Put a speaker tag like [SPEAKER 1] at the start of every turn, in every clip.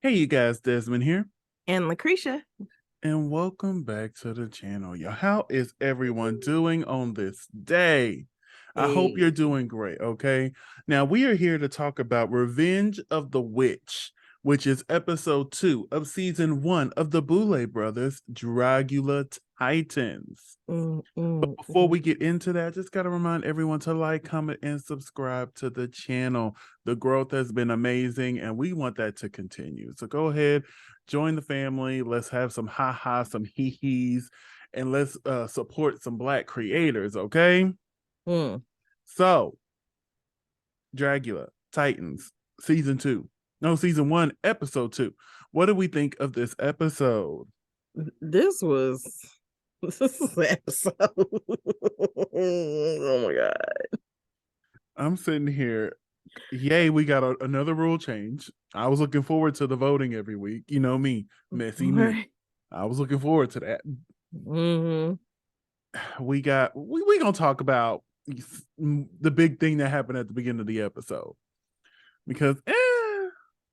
[SPEAKER 1] Hey, you guys, Desmond here,
[SPEAKER 2] And LaCresha.
[SPEAKER 1] and welcome back to the channel. Y'all, how is everyone doing on this day? I hope you're
[SPEAKER 2] Hey.
[SPEAKER 1] doing great, okay? Now, we are here to talk about Revenge of the Witch, which is episode 2 of season 1 of the Boulet brothers, Dragula Titans. But before we get into that, just got to remind everyone to like, comment, and subscribe to the channel. The growth has been amazing, and we want that to continue. So go ahead, join the family. Let's have some ha-ha, some hee-hees, and let's support some Black creators, okay?
[SPEAKER 2] Mm.
[SPEAKER 1] So, Dragula, Titans, season 2. No, season 1, episode 2. What do we think of this episode?
[SPEAKER 2] This was this is the episode. Oh my god.
[SPEAKER 1] I'm sitting here. Yay, we got another rule change. I was looking forward to the voting every week. You know me, messy me.
[SPEAKER 2] Right.
[SPEAKER 1] I was looking forward to that.
[SPEAKER 2] Mm-hmm.
[SPEAKER 1] We gonna talk about the big thing that happened at the beginning of the episode because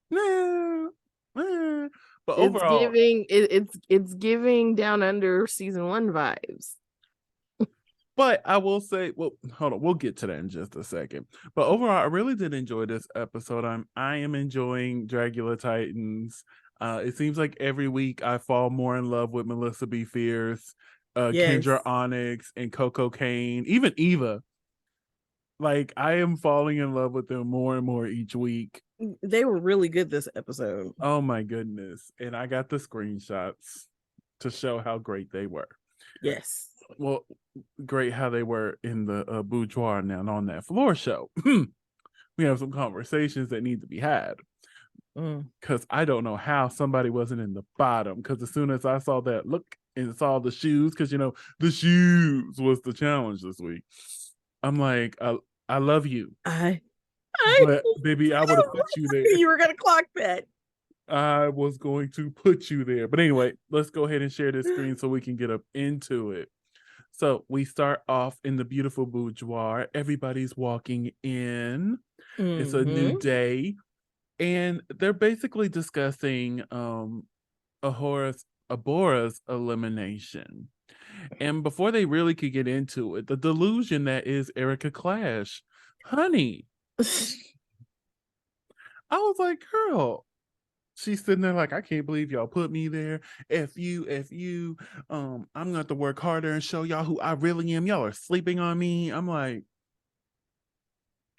[SPEAKER 1] nah, but
[SPEAKER 2] It's
[SPEAKER 1] overall,
[SPEAKER 2] giving it's giving Down Under season 1 vibes.
[SPEAKER 1] but I will say, well, hold on, we'll get to that in just a second. But overall, I really did enjoy this episode. I am enjoying Dragula Titans. It seems like every week I fall more in love with Melissa B. Fierce,
[SPEAKER 2] Yes.
[SPEAKER 1] Kendra Onyx, and Coco Kane, even Eva. Like I am falling in love with them more and more each week.
[SPEAKER 2] They were really good this episode.
[SPEAKER 1] Oh my goodness. And I got the screenshots to show how great they were.
[SPEAKER 2] Yes.
[SPEAKER 1] Well, great how they were in the boudoir now on that floor show. We have some conversations that need to be had because I don't know how somebody wasn't in the bottom. Because as soon as I saw that look and saw the shoes, because you know the shoes was the challenge this week. I'm like, I love you,
[SPEAKER 2] I
[SPEAKER 1] but baby, I would have put you there.
[SPEAKER 2] you were gonna clock that.
[SPEAKER 1] I was going to put you there. But anyway, let's go ahead and share this screen so we can get up into it. So we start off in the beautiful boudoir. Everybody's walking in. It's a new
[SPEAKER 2] Mm-hmm.
[SPEAKER 1] day. And they're basically discussing Abora's elimination. And before they really could get into it, the delusion that is Erica Clash. Honey, I was like, girl, she's sitting there like, I can't believe y'all put me there. If you, I'm gonna have to work harder and show y'all who I really am. Y'all are sleeping on me. I'm like,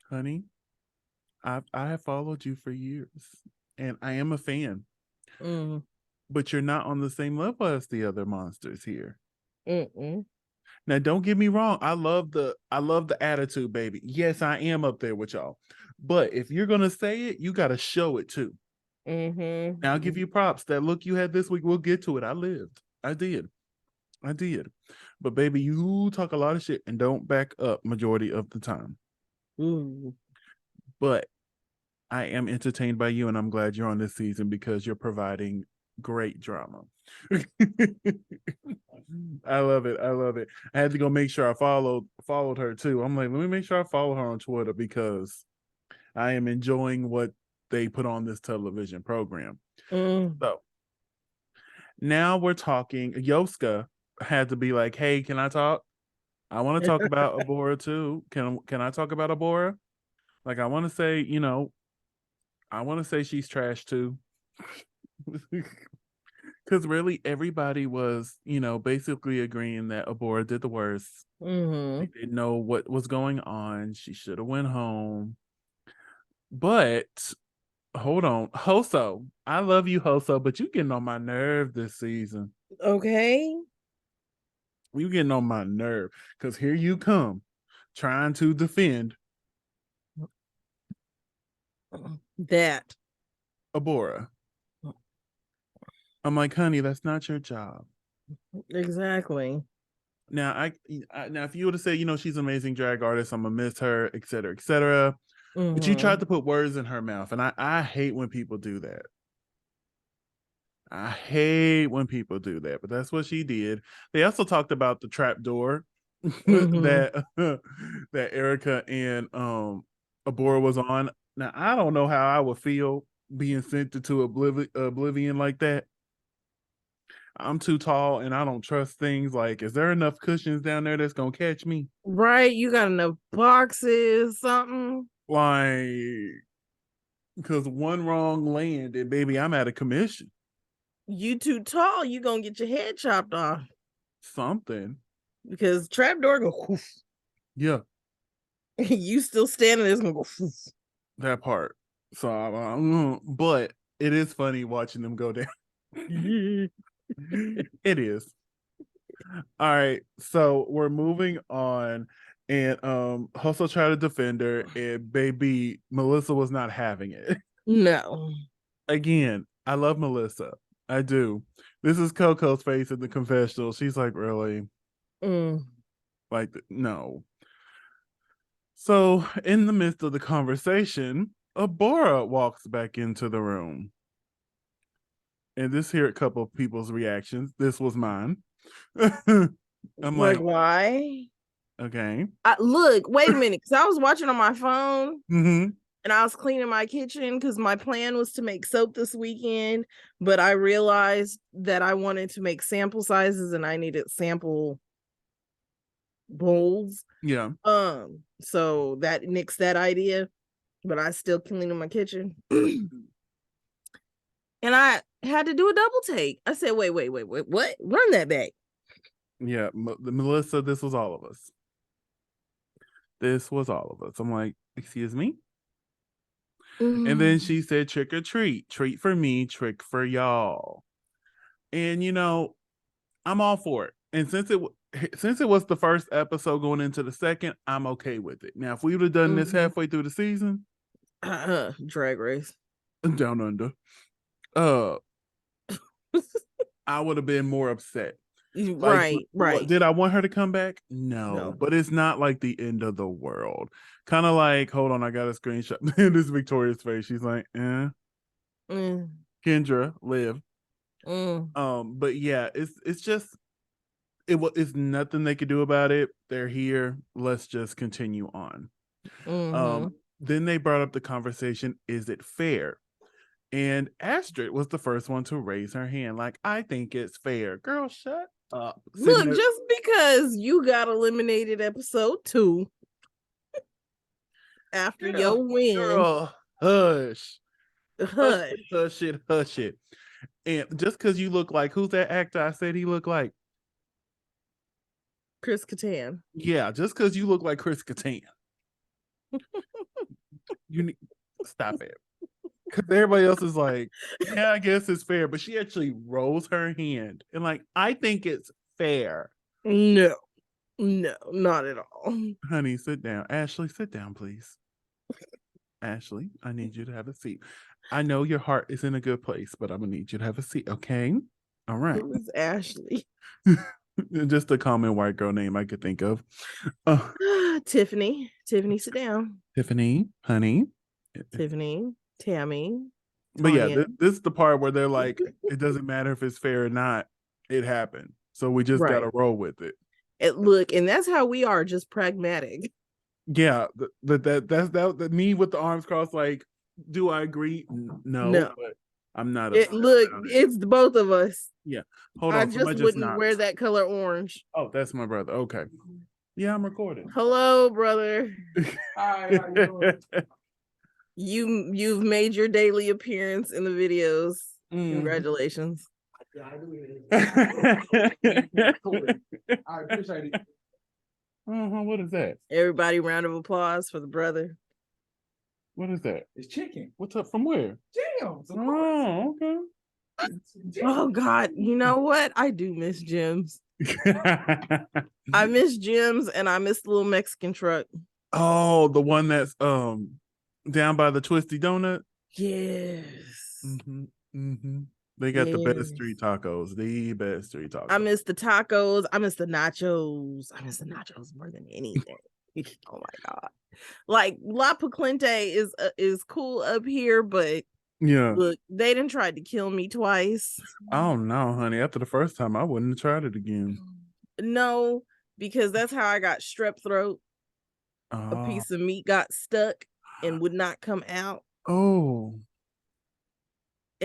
[SPEAKER 1] honey, I have followed you for years, and I am a fan.
[SPEAKER 2] Mm.
[SPEAKER 1] But you're not on the same level as the other monsters here.
[SPEAKER 2] Mm-mm.
[SPEAKER 1] Now, don't get me wrong. I love the attitude, baby. Yes, I am up there with y'all. But if you're gonna say it, you gotta show it too. Now I'll give
[SPEAKER 2] Mm-hmm.
[SPEAKER 1] you props. That look you had this week, we'll get to it. I lived. I did. I did. But baby, you talk a lot of shit and don't back up majority of the time.
[SPEAKER 2] Ooh.
[SPEAKER 1] But I am entertained by you, and I'm glad you're on this season because you're providing great drama. I love it. I love it. I had to go make sure I followed her too. I'm like, let me make sure I follow her on Twitter because I am enjoying what they put on this television program.
[SPEAKER 2] Mm.
[SPEAKER 1] So now we're talking. Yoska had to be like, hey, can I talk? I want to talk about Abora too. Can I talk about Abora? Like I want to say, I want to say she's trash too. Because really everybody was, basically agreeing that Abora did the worst. They
[SPEAKER 2] Mm-hmm.
[SPEAKER 1] didn't know what was going on. She should have went home. But hold on, Hoso. I love you, Hoso, but you getting on my nerve this season.
[SPEAKER 2] Okay.
[SPEAKER 1] You getting on my nerve because here you come trying to defend
[SPEAKER 2] That.
[SPEAKER 1] Abora. I'm like, honey, that's not your job.
[SPEAKER 2] Exactly.
[SPEAKER 1] Now, now if you would have said, she's an amazing drag artist, I'm gonna miss her, et cetera, et cetera. But you
[SPEAKER 2] Mm-hmm.
[SPEAKER 1] tried to put words in her mouth, and I hate when people do that. I hate when people do that, but that's what she did. They also talked about the trap door
[SPEAKER 2] Mm-hmm.
[SPEAKER 1] that that Erica and Abora was on. Now I don't know how I would feel being sent into oblivion like that. I'm too tall and I don't trust things. Like, is there enough cushions down there that's gonna catch me?
[SPEAKER 2] Right? You got enough boxes, something.
[SPEAKER 1] Like, because one wrong land and baby, I'm out of commission.
[SPEAKER 2] You too tall, you gonna get your head chopped off.
[SPEAKER 1] Something.
[SPEAKER 2] Because trapdoor go whoof.
[SPEAKER 1] Yeah,
[SPEAKER 2] You still standing there, it's gonna go whoof.
[SPEAKER 1] that part. So, but it is funny watching them go down. It is. All right, so we're moving on, and Hustle tried to defend her, and baby Melissa was not having it.
[SPEAKER 2] No.
[SPEAKER 1] Again, I love Melissa. I do. This is Coco's face in the confessional. She's like, really? Like, no. So, in the midst of the conversation, Abora walks back into the room. And this here a couple of people's reactions. This was mine. I'm like,
[SPEAKER 2] why?
[SPEAKER 1] okay.
[SPEAKER 2] Look, wait a minute, because I was watching on my phone
[SPEAKER 1] Mm-hmm.
[SPEAKER 2] and I was cleaning my kitchen because my plan was to make soap this weekend, but I realized that I wanted to make sample sizes and I needed sample bowls.
[SPEAKER 1] Yeah.
[SPEAKER 2] So that nixed that idea, but I still cleaning my kitchen. And I had to do a double take. I said, wait, what? Run that back.
[SPEAKER 1] Yeah, Melissa, this was all of us. This was all of us. I'm like, excuse me? And then she said, trick or treat. Treat for me, trick for y'all. And, you know, I'm all for it. And since it was the first episode going into the second, I'm okay with it. Now, if we would have done this halfway through the season,
[SPEAKER 2] Drag Race
[SPEAKER 1] Down Under, I would have been more upset.
[SPEAKER 2] Right.
[SPEAKER 1] Did I want her to come back? No, but it's not like the end of the world. Kind of like, hold on, I got a screenshot. This Victoria's face. She's like, Kendra, live. But yeah, it's just it's nothing they could do about it. They're here. Let's just continue on. Then they brought up the conversation, is it fair? And Astrid was the first one to raise her hand. Like, I think it's fair. Girl, shut up.
[SPEAKER 2] Look, just because you got eliminated episode 2 after your win.
[SPEAKER 1] Girl, hush. Hush it. And just because you look like, who's that actor I said he looked like?
[SPEAKER 2] Chris Kattan.
[SPEAKER 1] Yeah, just because you look like Chris Kattan. You need stop it. Because everybody else is like, yeah, I guess it's fair. But she actually rolls her hand and like, I think it's fair.
[SPEAKER 2] No, not at all.
[SPEAKER 1] Honey, sit down. Ashley, sit down, please. Ashley, I need you to have a seat. I know your heart is in a good place, but I'm gonna need you to have a seat, okay? All right.
[SPEAKER 2] Who is Ashley?
[SPEAKER 1] Just a common white girl name I could think of.
[SPEAKER 2] Tiffany. Tiffany, sit down.
[SPEAKER 1] Tiffany, honey.
[SPEAKER 2] Tiffany, Tammy.
[SPEAKER 1] But yeah, this is the part where they're like, it doesn't matter if it's fair or not. It happened. So we just gotta roll with it.
[SPEAKER 2] Look, and that's how we are, just pragmatic.
[SPEAKER 1] Yeah, that me with the arms crossed, like, do I agree? No. But I'm not.
[SPEAKER 2] It's both of us.
[SPEAKER 1] Yeah. Hold on.
[SPEAKER 2] I just wouldn't wear that color orange.
[SPEAKER 1] Oh, that's my brother. Okay. Yeah, I'm recording.
[SPEAKER 2] Hello, brother.
[SPEAKER 3] Hi, how you doing?
[SPEAKER 2] You've made your daily appearance in the videos. Congratulations.
[SPEAKER 3] Yeah, I do it. I appreciate it.
[SPEAKER 1] What is that?
[SPEAKER 2] Everybody, round of applause for the brother.
[SPEAKER 1] What is that?
[SPEAKER 3] It's chicken.
[SPEAKER 1] What's up? From where?
[SPEAKER 3] Jams.
[SPEAKER 1] Oh, okay.
[SPEAKER 2] Oh God, you know what? I do miss Jim's. I miss Jim's and I miss the little Mexican truck.
[SPEAKER 1] Oh, the one that's down by the Twisty Donut.
[SPEAKER 2] Yes.
[SPEAKER 1] They got the best street tacos. The best street tacos.
[SPEAKER 2] I miss the tacos. I miss the nachos. I miss the nachos more than anything. Oh my God. Like La Puclente is cool up here, but
[SPEAKER 1] yeah,
[SPEAKER 2] look, they done tried to kill me twice.
[SPEAKER 1] Oh no, honey. After the first time, I wouldn't have tried it again.
[SPEAKER 2] No, because that's how I got strep throat. A piece of meat got stuck and would not come out.
[SPEAKER 1] Oh.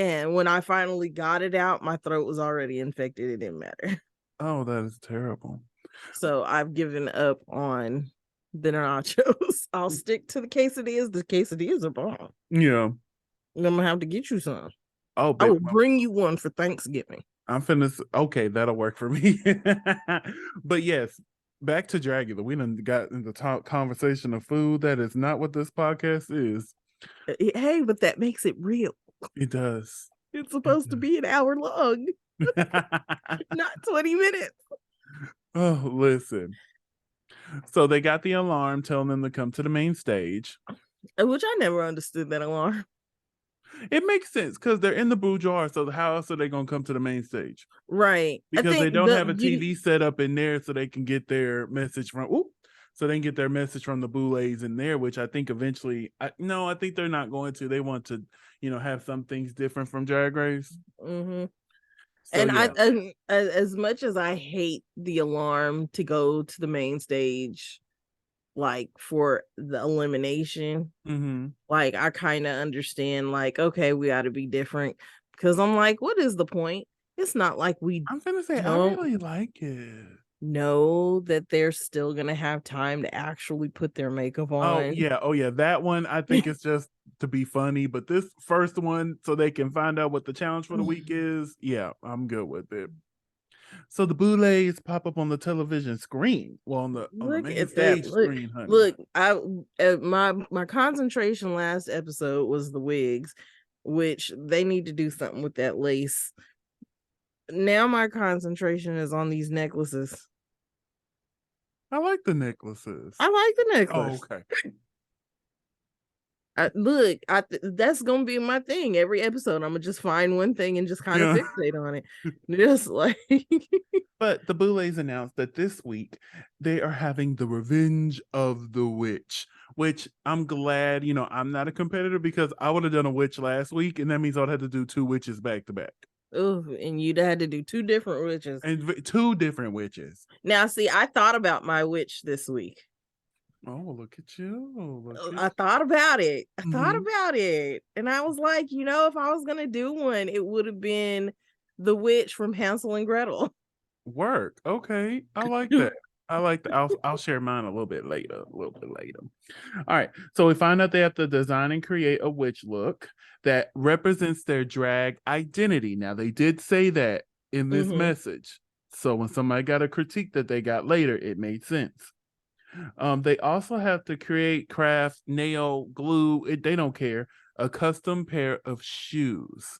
[SPEAKER 2] And when I finally got it out, my throat was already infected. It didn't matter.
[SPEAKER 1] Oh, that is terrible.
[SPEAKER 2] So I've given up on the nachos. I'll stick to the quesadillas. The quesadillas are bomb.
[SPEAKER 1] Yeah.
[SPEAKER 2] I'm gonna have to get you some.
[SPEAKER 1] Oh,
[SPEAKER 2] I
[SPEAKER 1] baby,
[SPEAKER 2] will bring you one for Thanksgiving.
[SPEAKER 1] I'm finna. Okay, that'll work for me. But yes, back to Dragula. We done got into conversation of food. That is not what this podcast is.
[SPEAKER 2] Hey, but that makes it real.
[SPEAKER 1] It does.
[SPEAKER 2] It's supposed to be an hour long, not 20 minutes.
[SPEAKER 1] Oh, listen. So they got the alarm telling them to come to the main stage.
[SPEAKER 2] Which I never understood that alarm.
[SPEAKER 1] It makes sense because they're in the boudoir. So how else are they gonna come to the main stage?
[SPEAKER 2] Right.
[SPEAKER 1] Because they don't have a TV set up in there, so they can get their message from. So they can get their message from the Boulets in there, which I think eventually. I think they're not going to. They want to, have some things different from Drag Race.
[SPEAKER 2] Mm-hmm.
[SPEAKER 1] So,
[SPEAKER 2] and
[SPEAKER 1] yeah.
[SPEAKER 2] as much as I hate the alarm to go to the main stage, like for the elimination, like I kind of understand, like, okay, we got to be different, because I'm like, what is the point? It's not like
[SPEAKER 1] I'm gonna say I really like it.
[SPEAKER 2] Know that they're still gonna have time to actually put their makeup on.
[SPEAKER 1] Oh yeah, that one I think it's just to be funny, but this first one, so they can find out what the challenge for the week is. Yeah, I'm good with it. So the Boulets pop up on the television screen. Well, on the main stage screen, honey.
[SPEAKER 2] Look, my concentration last episode was the wigs, which they need to do something with that lace. Now my concentration is on these necklaces.
[SPEAKER 1] I like the necklaces.
[SPEAKER 2] I like the necklace.
[SPEAKER 1] Oh, okay.
[SPEAKER 2] That's gonna be my thing every episode. I'm gonna just find one thing and just kind of fixate on it. Just like
[SPEAKER 1] But the Boulets announced that this week they are having the Revenge of the Witch, which I'm glad, I'm not a competitor because I would have done a witch last week, and that means I'd have to do 2 witches back to back.
[SPEAKER 2] Oh, and you'd had to do 2 different witches.
[SPEAKER 1] And 2 different witches.
[SPEAKER 2] Now, see, I thought about my witch this week.
[SPEAKER 1] Oh, look at you.
[SPEAKER 2] I thought about it. And I was like, if I was going to do one, it would have been the witch from Hansel and Gretel.
[SPEAKER 1] Work. Okay. I like that. I'll share mine a little bit later. All right. So we find out they have to design and create a witch look that represents their drag identity. Now, they did say that in this message. So when somebody got a critique that they got later, it made sense. They also have to create, craft, nail, glue. They don't care. A custom pair of shoes.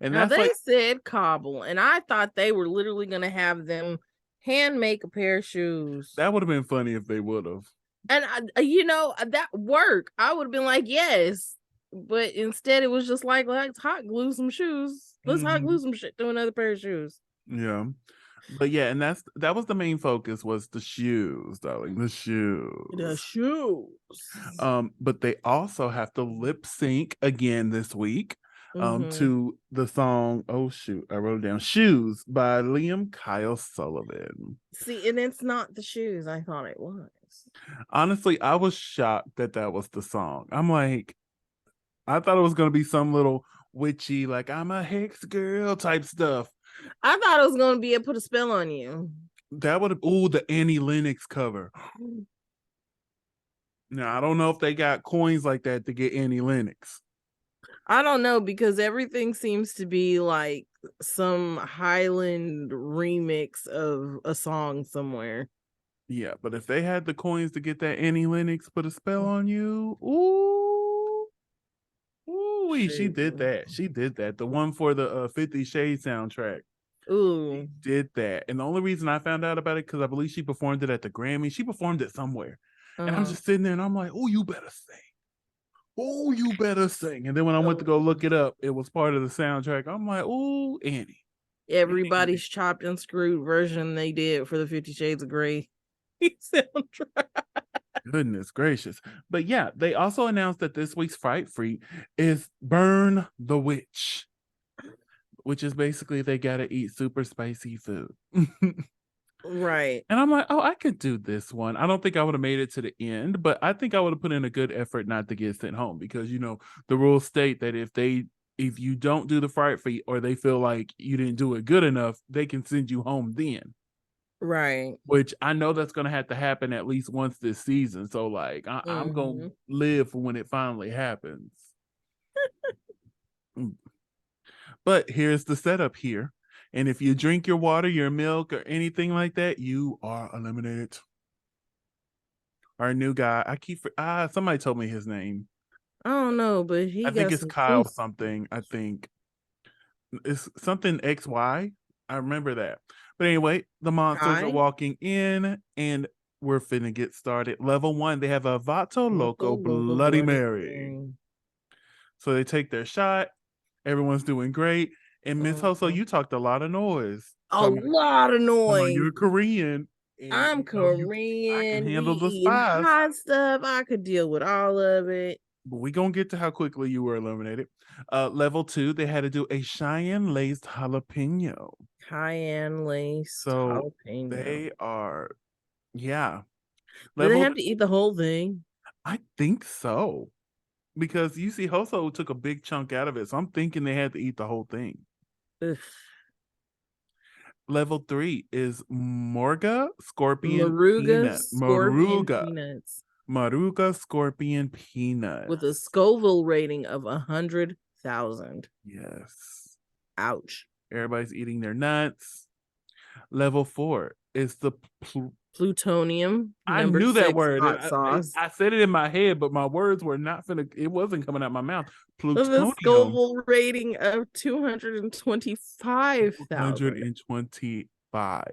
[SPEAKER 1] And
[SPEAKER 2] now
[SPEAKER 1] that's
[SPEAKER 2] they said cobble, and I thought they were literally going to have them hand make a pair of shoes.
[SPEAKER 1] That would have been funny if they would have.
[SPEAKER 2] And that work. I would have been like, yes, but instead it was just like, let's hot glue some shoes. Let's hot glue some shit to another pair of shoes.
[SPEAKER 1] Yeah. But yeah, and that was the main focus, was the shoes, darling. The shoes. But they also have to lip sync again this week to the song, oh shoot, I wrote it down, Shoes by Liam Kyle Sullivan.
[SPEAKER 2] See, and it's not the shoes I thought it was.
[SPEAKER 1] Honestly, I was shocked that was the song. I'm like, I thought it was going to be some little witchy, like, I'm a hex girl type stuff.
[SPEAKER 2] I thought it was going to be Put a Spell on You.
[SPEAKER 1] That would have, the Annie Lennox cover. Now, I don't know if they got coins like that to get Annie Lennox.
[SPEAKER 2] I don't know, because everything seems to be like some Highland remix of a song somewhere.
[SPEAKER 1] Yeah, but if they had the coins to get that Annie Lennox Put a Spell on You, ooh, she did that. She did that. The one for the 50 Shades soundtrack.
[SPEAKER 2] Ooh,
[SPEAKER 1] she did that. And the only reason I found out about it, because I believe she performed it at the Grammy. She performed it somewhere. And I'm just sitting there and I'm like, oh, you better sing. Oh, you better sing. And then when I went to go look it up, it was part of the soundtrack. I'm like, oh, Annie.
[SPEAKER 2] Everybody's chopped and screwed version they did for the 50 Shades of Grey soundtrack.
[SPEAKER 1] Goodness gracious. But yeah, they also announced that this week's Fright Freak is Burn the Witch, which is basically they gotta eat super spicy food.
[SPEAKER 2] Right.
[SPEAKER 1] And I'm like, oh, I could do this one. I don't think I would have made it to the end, but I think I would have put in a good effort not to get sent home, because the rules state that if they if you don't do the fright feet or they feel like you didn't do it good enough, they can send you home then.
[SPEAKER 2] Right.
[SPEAKER 1] Which I know that's going to have to happen at least once this season. So, like, I'm going to live for when it finally happens. But here's the setup here. And if you drink your water, your milk, or anything like that, you are eliminated. Our new guy, somebody told me his name.
[SPEAKER 2] I don't know, but
[SPEAKER 1] I think it's Kyle something. I think it's something XY. I remember that. But anyway, the monsters are walking in and we're finna get started. Level 1, they have a Vato Loco Bloody Mary. So they take their shot. Everyone's doing great. And Miss Hoso, you talked a lot of noise.
[SPEAKER 2] A lot of noise.
[SPEAKER 1] You're Korean.
[SPEAKER 2] I'm Korean.
[SPEAKER 1] I can handle the
[SPEAKER 2] eating
[SPEAKER 1] spice.
[SPEAKER 2] Hot stuff. I could deal with all of it.
[SPEAKER 1] But we're going to get to how quickly you were eliminated. Level 2, they had to do a Cheyenne laced jalapeno.
[SPEAKER 2] Cayenne laced jalapeno.
[SPEAKER 1] They are, yeah.
[SPEAKER 2] Do they have to eat the whole thing?
[SPEAKER 1] I think so. Because you see, Hoso took a big chunk out of it. So I'm thinking they had to eat the whole thing.
[SPEAKER 2] Ugh.
[SPEAKER 1] Level 3 is Morga Scorpion
[SPEAKER 2] Maruga Scorpion
[SPEAKER 1] Maruga.
[SPEAKER 2] Peanuts.
[SPEAKER 1] Maruga Scorpion Peanut.
[SPEAKER 2] With a Scoville rating of 100,000.
[SPEAKER 1] Yes.
[SPEAKER 2] Ouch.
[SPEAKER 1] Everybody's eating their nuts. Level 4 is the
[SPEAKER 2] plutonium.
[SPEAKER 1] I knew that word.
[SPEAKER 2] Hot sauce.
[SPEAKER 1] I said it in my head, but my words were not finna. It wasn't coming out my mouth.
[SPEAKER 2] Plutonium. With a Scoville rating of 225,000.
[SPEAKER 1] 225.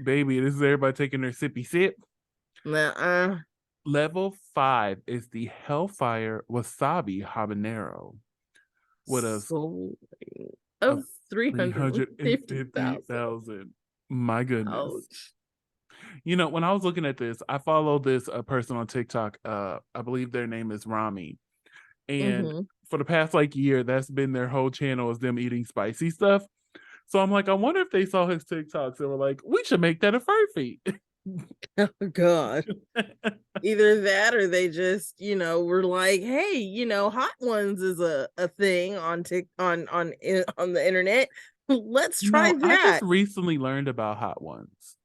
[SPEAKER 1] Baby, this is everybody taking their sippy sip.
[SPEAKER 2] Nuh-uh.
[SPEAKER 1] Level 5 is the HELLFIRE WASABI Habanero. With a
[SPEAKER 2] of 350,000.
[SPEAKER 1] My goodness.
[SPEAKER 2] Ouch.
[SPEAKER 1] You know, when I was looking at this, I followed this person on TikTok. I believe their name is Rami. And for the past year, that's been their whole channel, is them eating spicy stuff. So I'm like, I wonder if they saw his TikToks and were like, we should make that a fur feet.
[SPEAKER 2] Oh God. Either that or they just, were like, hey, hot ones is a thing on the internet. Let's try that.
[SPEAKER 1] I just recently learned about hot ones.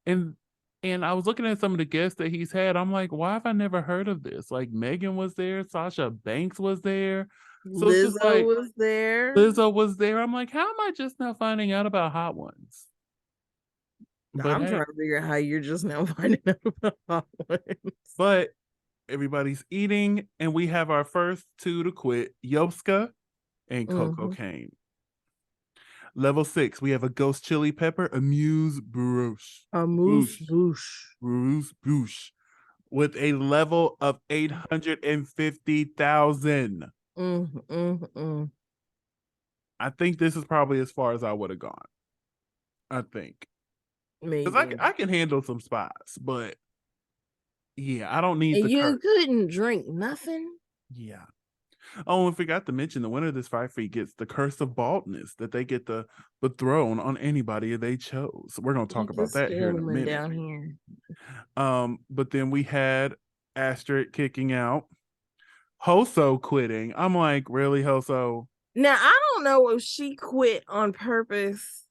[SPEAKER 1] And I was looking at some of the guests that he's had. I'm like, why have I never heard of this? Like Megan was there, Sasha Banks was there, so
[SPEAKER 2] Lizzo was there.
[SPEAKER 1] Lizzo was there. I'm like, how am I just now finding out about hot ones?
[SPEAKER 2] But I'm trying to figure out how you're just now finding out about hot ones.
[SPEAKER 1] But everybody's eating, and we have our first two to quit: Yopska and Coco Cane. Level 6, we have a ghost chili pepper, Amuse Bouche.
[SPEAKER 2] Amuse
[SPEAKER 1] Bouche. With a level of 850,000. I think this is probably as far as I would have gone. I think. Because I can handle some spice, but yeah, I don't need the
[SPEAKER 2] you couldn't drink nothing?
[SPEAKER 1] Yeah. Oh, and forgot to mention the winner of this fight feed gets the curse of baldness that they get the throne on anybody they chose. So we're gonna talk about that here in a minute.
[SPEAKER 2] Down here.
[SPEAKER 1] But then we had Astrid kicking out, Hoso quitting. I'm like, really, Hoso?
[SPEAKER 2] Now I don't know if she quit on purpose.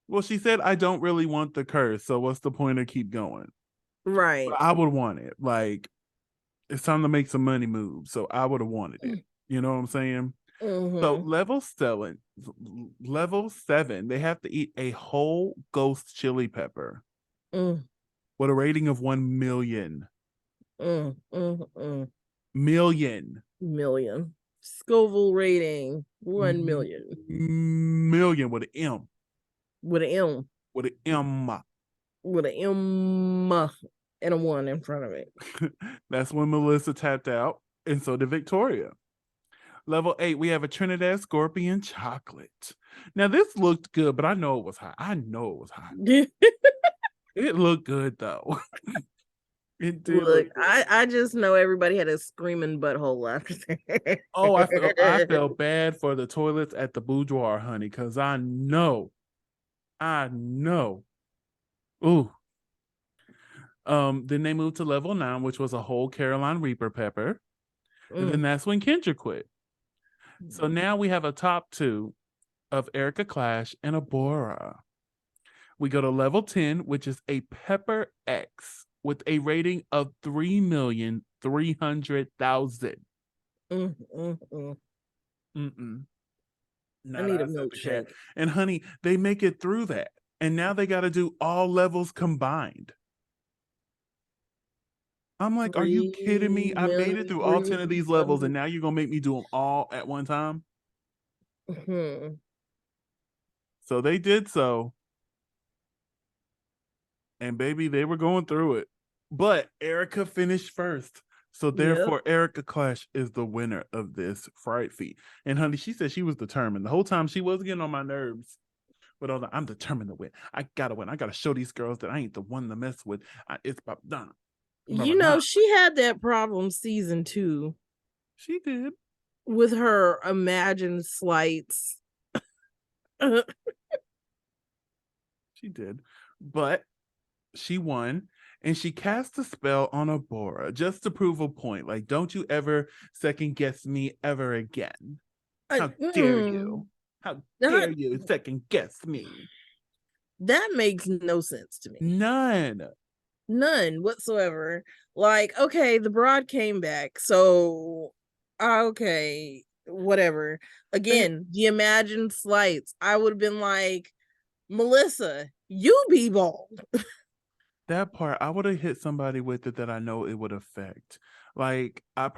[SPEAKER 1] Well, she said, I don't really want the curse, so what's the point of keep going?
[SPEAKER 2] Right.
[SPEAKER 1] But I would want it. Like, it's time to make some money moves, so I would have wanted it. You know what I'm saying? So level 7, they have to eat a whole ghost chili pepper with a rating of 1 million. Million.
[SPEAKER 2] Scoville rating 1 million.
[SPEAKER 1] Million with an M.
[SPEAKER 2] With an M.
[SPEAKER 1] With an M.
[SPEAKER 2] With an M and a 1 in front of it.
[SPEAKER 1] That's when Melissa tapped out, and so did Victoria. Level 8, we have a Trinidad Scorpion chocolate. Now this looked good, but I know it was hot. It looked good though. It did.
[SPEAKER 2] Look, I just know everybody had a screaming butthole after that.
[SPEAKER 1] Oh, I felt bad for the toilets at the boudoir, honey, because I know. Ooh. Then they moved to level 9, which was a whole Carolina Reaper pepper. And then that's when Kendra quit. So now we have a top 2 of Erica Clash and Abora. We go to level 10, which is a PEPPERX with a rating of 3,300,000.
[SPEAKER 2] I need a milkshake.
[SPEAKER 1] And honey, they make it through that. And now they got to do all levels combined. I'm like, are you kidding me? I made it through all 10 of these levels, and now you're going to make me do them all at one time? So they did so. And baby, they were going through it. But Erica finished first. So therefore, Erica Clash is the winner of this fright feat. And honey, she said she was determined. The whole time she was getting on my nerves. But I'm determined to win. I gotta win. I gotta show these girls that I ain't the one to mess with. It's about done.
[SPEAKER 2] You know, she had that problem season 2.
[SPEAKER 1] She did.
[SPEAKER 2] With her imagined slights.
[SPEAKER 1] She did. But she won. And she cast a spell on Abora just to prove a point. Like, don't you ever second guess me ever again. How dare you? How dare you second guess me?
[SPEAKER 2] That makes no sense to me.
[SPEAKER 1] None
[SPEAKER 2] whatsoever. Like, okay, the broad came back. So, okay, whatever. Again, the imagined slights. I would have been like, Melissa, you be bald.
[SPEAKER 1] That part, I would have hit somebody with it that I know it would affect. Like, I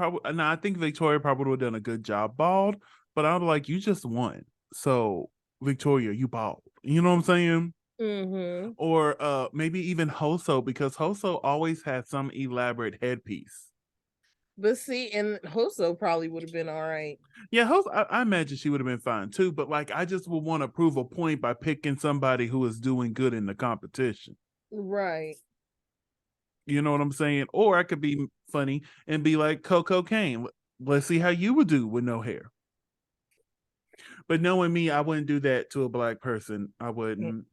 [SPEAKER 1] think Victoria probably would have done a good job bald, but I'm like, you just won. So, Victoria, you bald. You know what I'm saying? Or maybe even Hoso, because Hoso always had some elaborate headpiece.
[SPEAKER 2] But see, and Hoso probably would have been all right.
[SPEAKER 1] Yeah, Hoso, I imagine she would have been fine too, but like, I just would want to prove a point by picking somebody who is doing good in the competition.
[SPEAKER 2] Right.
[SPEAKER 1] You know what I'm saying? Or I could be funny and be like Coco Kane. Let's see how you would do with no hair. But knowing me, I wouldn't do that to a black person. I wouldn't.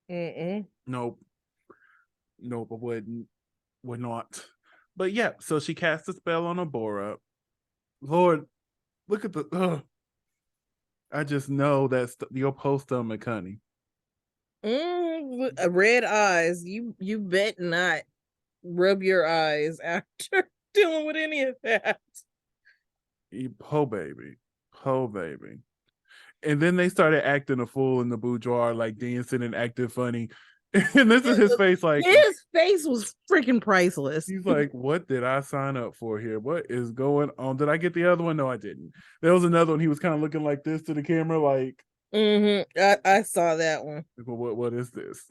[SPEAKER 1] Nope. I wouldn't. Would not. But yeah, so she cast a spell on Abora. Lord, look at the. I just know that's your post stomach, honey.
[SPEAKER 2] Red eyes. You bet not rub your eyes after dealing with any of that.
[SPEAKER 1] Po baby. And then they started acting a fool in the boudoir, like dancing and acting funny. And this is his face, like
[SPEAKER 2] his face was freaking priceless.
[SPEAKER 1] He's like, what did I sign up for here? What is going on? Did I get the other one? No, I didn't. There was another one. He was kind of looking like this to the camera, like
[SPEAKER 2] I saw that one.
[SPEAKER 1] What is this?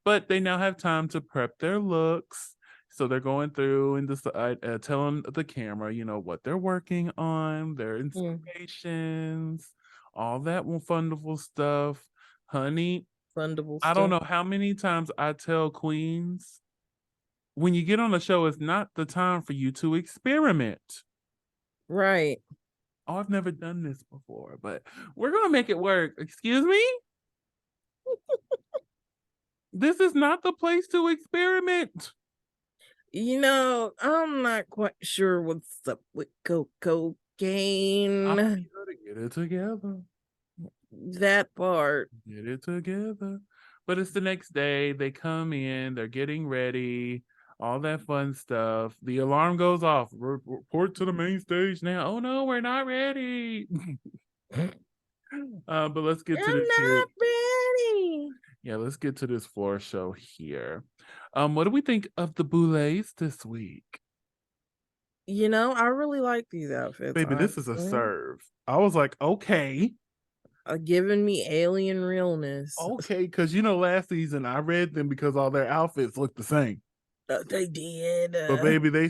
[SPEAKER 1] But they now have time to prep their looks. So they're going through and decide, telling the camera, you know, what they're working on, their inspirations, all that wonderful stuff. Honey, I don't know how many times I tell queens, when you get on a show, it's not the time for you to experiment.
[SPEAKER 2] Right.
[SPEAKER 1] Oh, I've never done this before, but we're going to make it work. Excuse me? This is not the place to experiment.
[SPEAKER 2] You know, I'm not quite sure what's up with cocaine.
[SPEAKER 1] I'm here to get it together.
[SPEAKER 2] That part.
[SPEAKER 1] Get it together. But it's the next day. They come in. They're getting ready. All that fun stuff. The alarm goes off. Report to the main stage now. Oh no, we're not ready. But let's get to this.
[SPEAKER 2] I'm not ready.
[SPEAKER 1] Yeah, let's get to this floor show here. What do we think of the boulets this week?
[SPEAKER 2] You know, I really like these outfits.
[SPEAKER 1] Baby, this is a serve. I was like, okay.
[SPEAKER 2] Giving me alien realness.
[SPEAKER 1] Okay, because you know, last season I read them because all their outfits looked the same.
[SPEAKER 2] They did.
[SPEAKER 1] But baby, they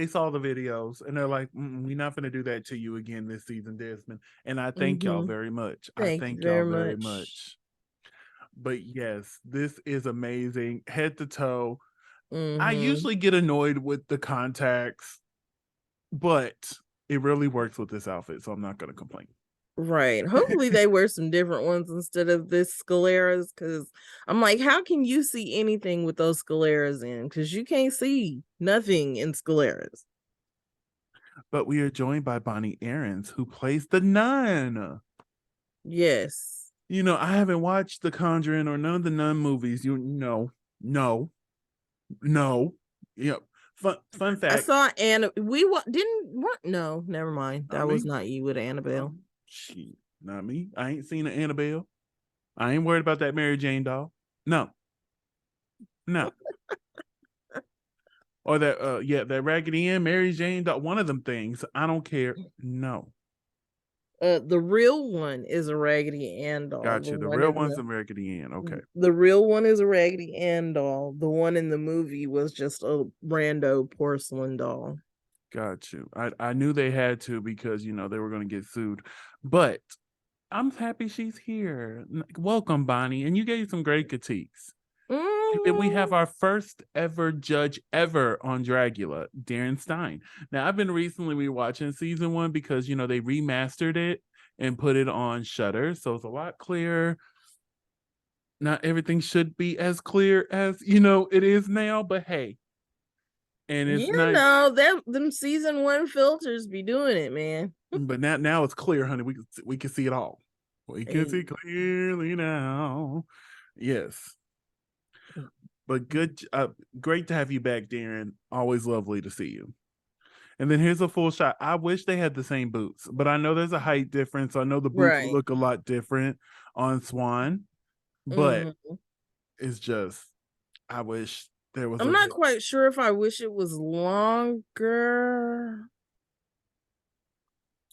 [SPEAKER 1] saw the videos and they're like, we're not going to do that to you again this season, Desmond. And I thank y'all very much. I thank y'all very much. But yes, this is amazing, head to toe. I usually get annoyed with the contacts, but it really works with this outfit, so I'm not going to complain.
[SPEAKER 2] Right. Hopefully they wear some different ones instead of this scaleras, because I'm like, how can you see anything with those scaleras in? Because you can't see nothing in scaleras.
[SPEAKER 1] But we are joined by Bonnie Aarons, who plays the nun.
[SPEAKER 2] Yes.
[SPEAKER 1] You know, I haven't watched The Conjuring or none of the nun movies. No. Yep. Fun
[SPEAKER 2] I
[SPEAKER 1] fact.
[SPEAKER 2] saw Anna. No, never mind.
[SPEAKER 1] Not
[SPEAKER 2] That was
[SPEAKER 1] me.
[SPEAKER 2] not you with Annabelle.
[SPEAKER 1] She, not me. I ain't seen an Annabelle. I ain't worried about that Mary Jane doll. No. Or that Raggedy Ann, Mary Jane doll. One of them things. I don't care. No.
[SPEAKER 2] The real one is a Raggedy Ann doll.
[SPEAKER 1] Gotcha. The real one's a Raggedy Ann. Okay.
[SPEAKER 2] The real one is a Raggedy Ann doll. The one in the movie was just a rando porcelain doll.
[SPEAKER 1] Got you. I knew they had to because they were going to get sued. But I'm happy she's here. Welcome, Bonnie. And you gave some great critiques. And then we have our first ever judge ever on Dragula, Darren Stein. Now, I've been recently rewatching season 1 because, they remastered it and put it on Shudder. So it's a lot clearer. Not everything should be as clear as, it is now, but hey. And it's nice.
[SPEAKER 2] Them season 1 filters be doing it, man.
[SPEAKER 1] But now it's clear, honey. We can see it all. We can see clearly now. Yes. But great to have you back, Darren. Always lovely to see you. And then here's a full shot. I wish they had the same boots, but I know there's a height difference. I know the boots look a lot different on Swan, but it's just, I wish there was.
[SPEAKER 2] I'm not quite sure if I wish it was longer.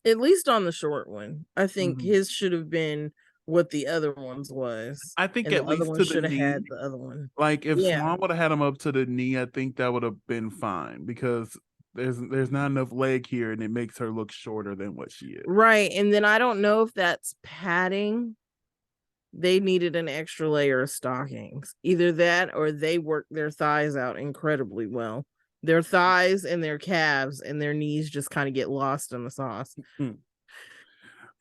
[SPEAKER 2] At least on the short one. I think his should have been what the other one's was.
[SPEAKER 1] I think at least to the knee.
[SPEAKER 2] Had the other one.
[SPEAKER 1] Like if Swan would have had him up to the knee, I think that would have been fine because there's not enough leg here and it makes her look shorter than what she is.
[SPEAKER 2] Right. And then I don't know if that's padding. They needed an extra layer of stockings. Either that or they worked their thighs out incredibly well. Their thighs and their calves and their knees just kind of get lost in the sauce.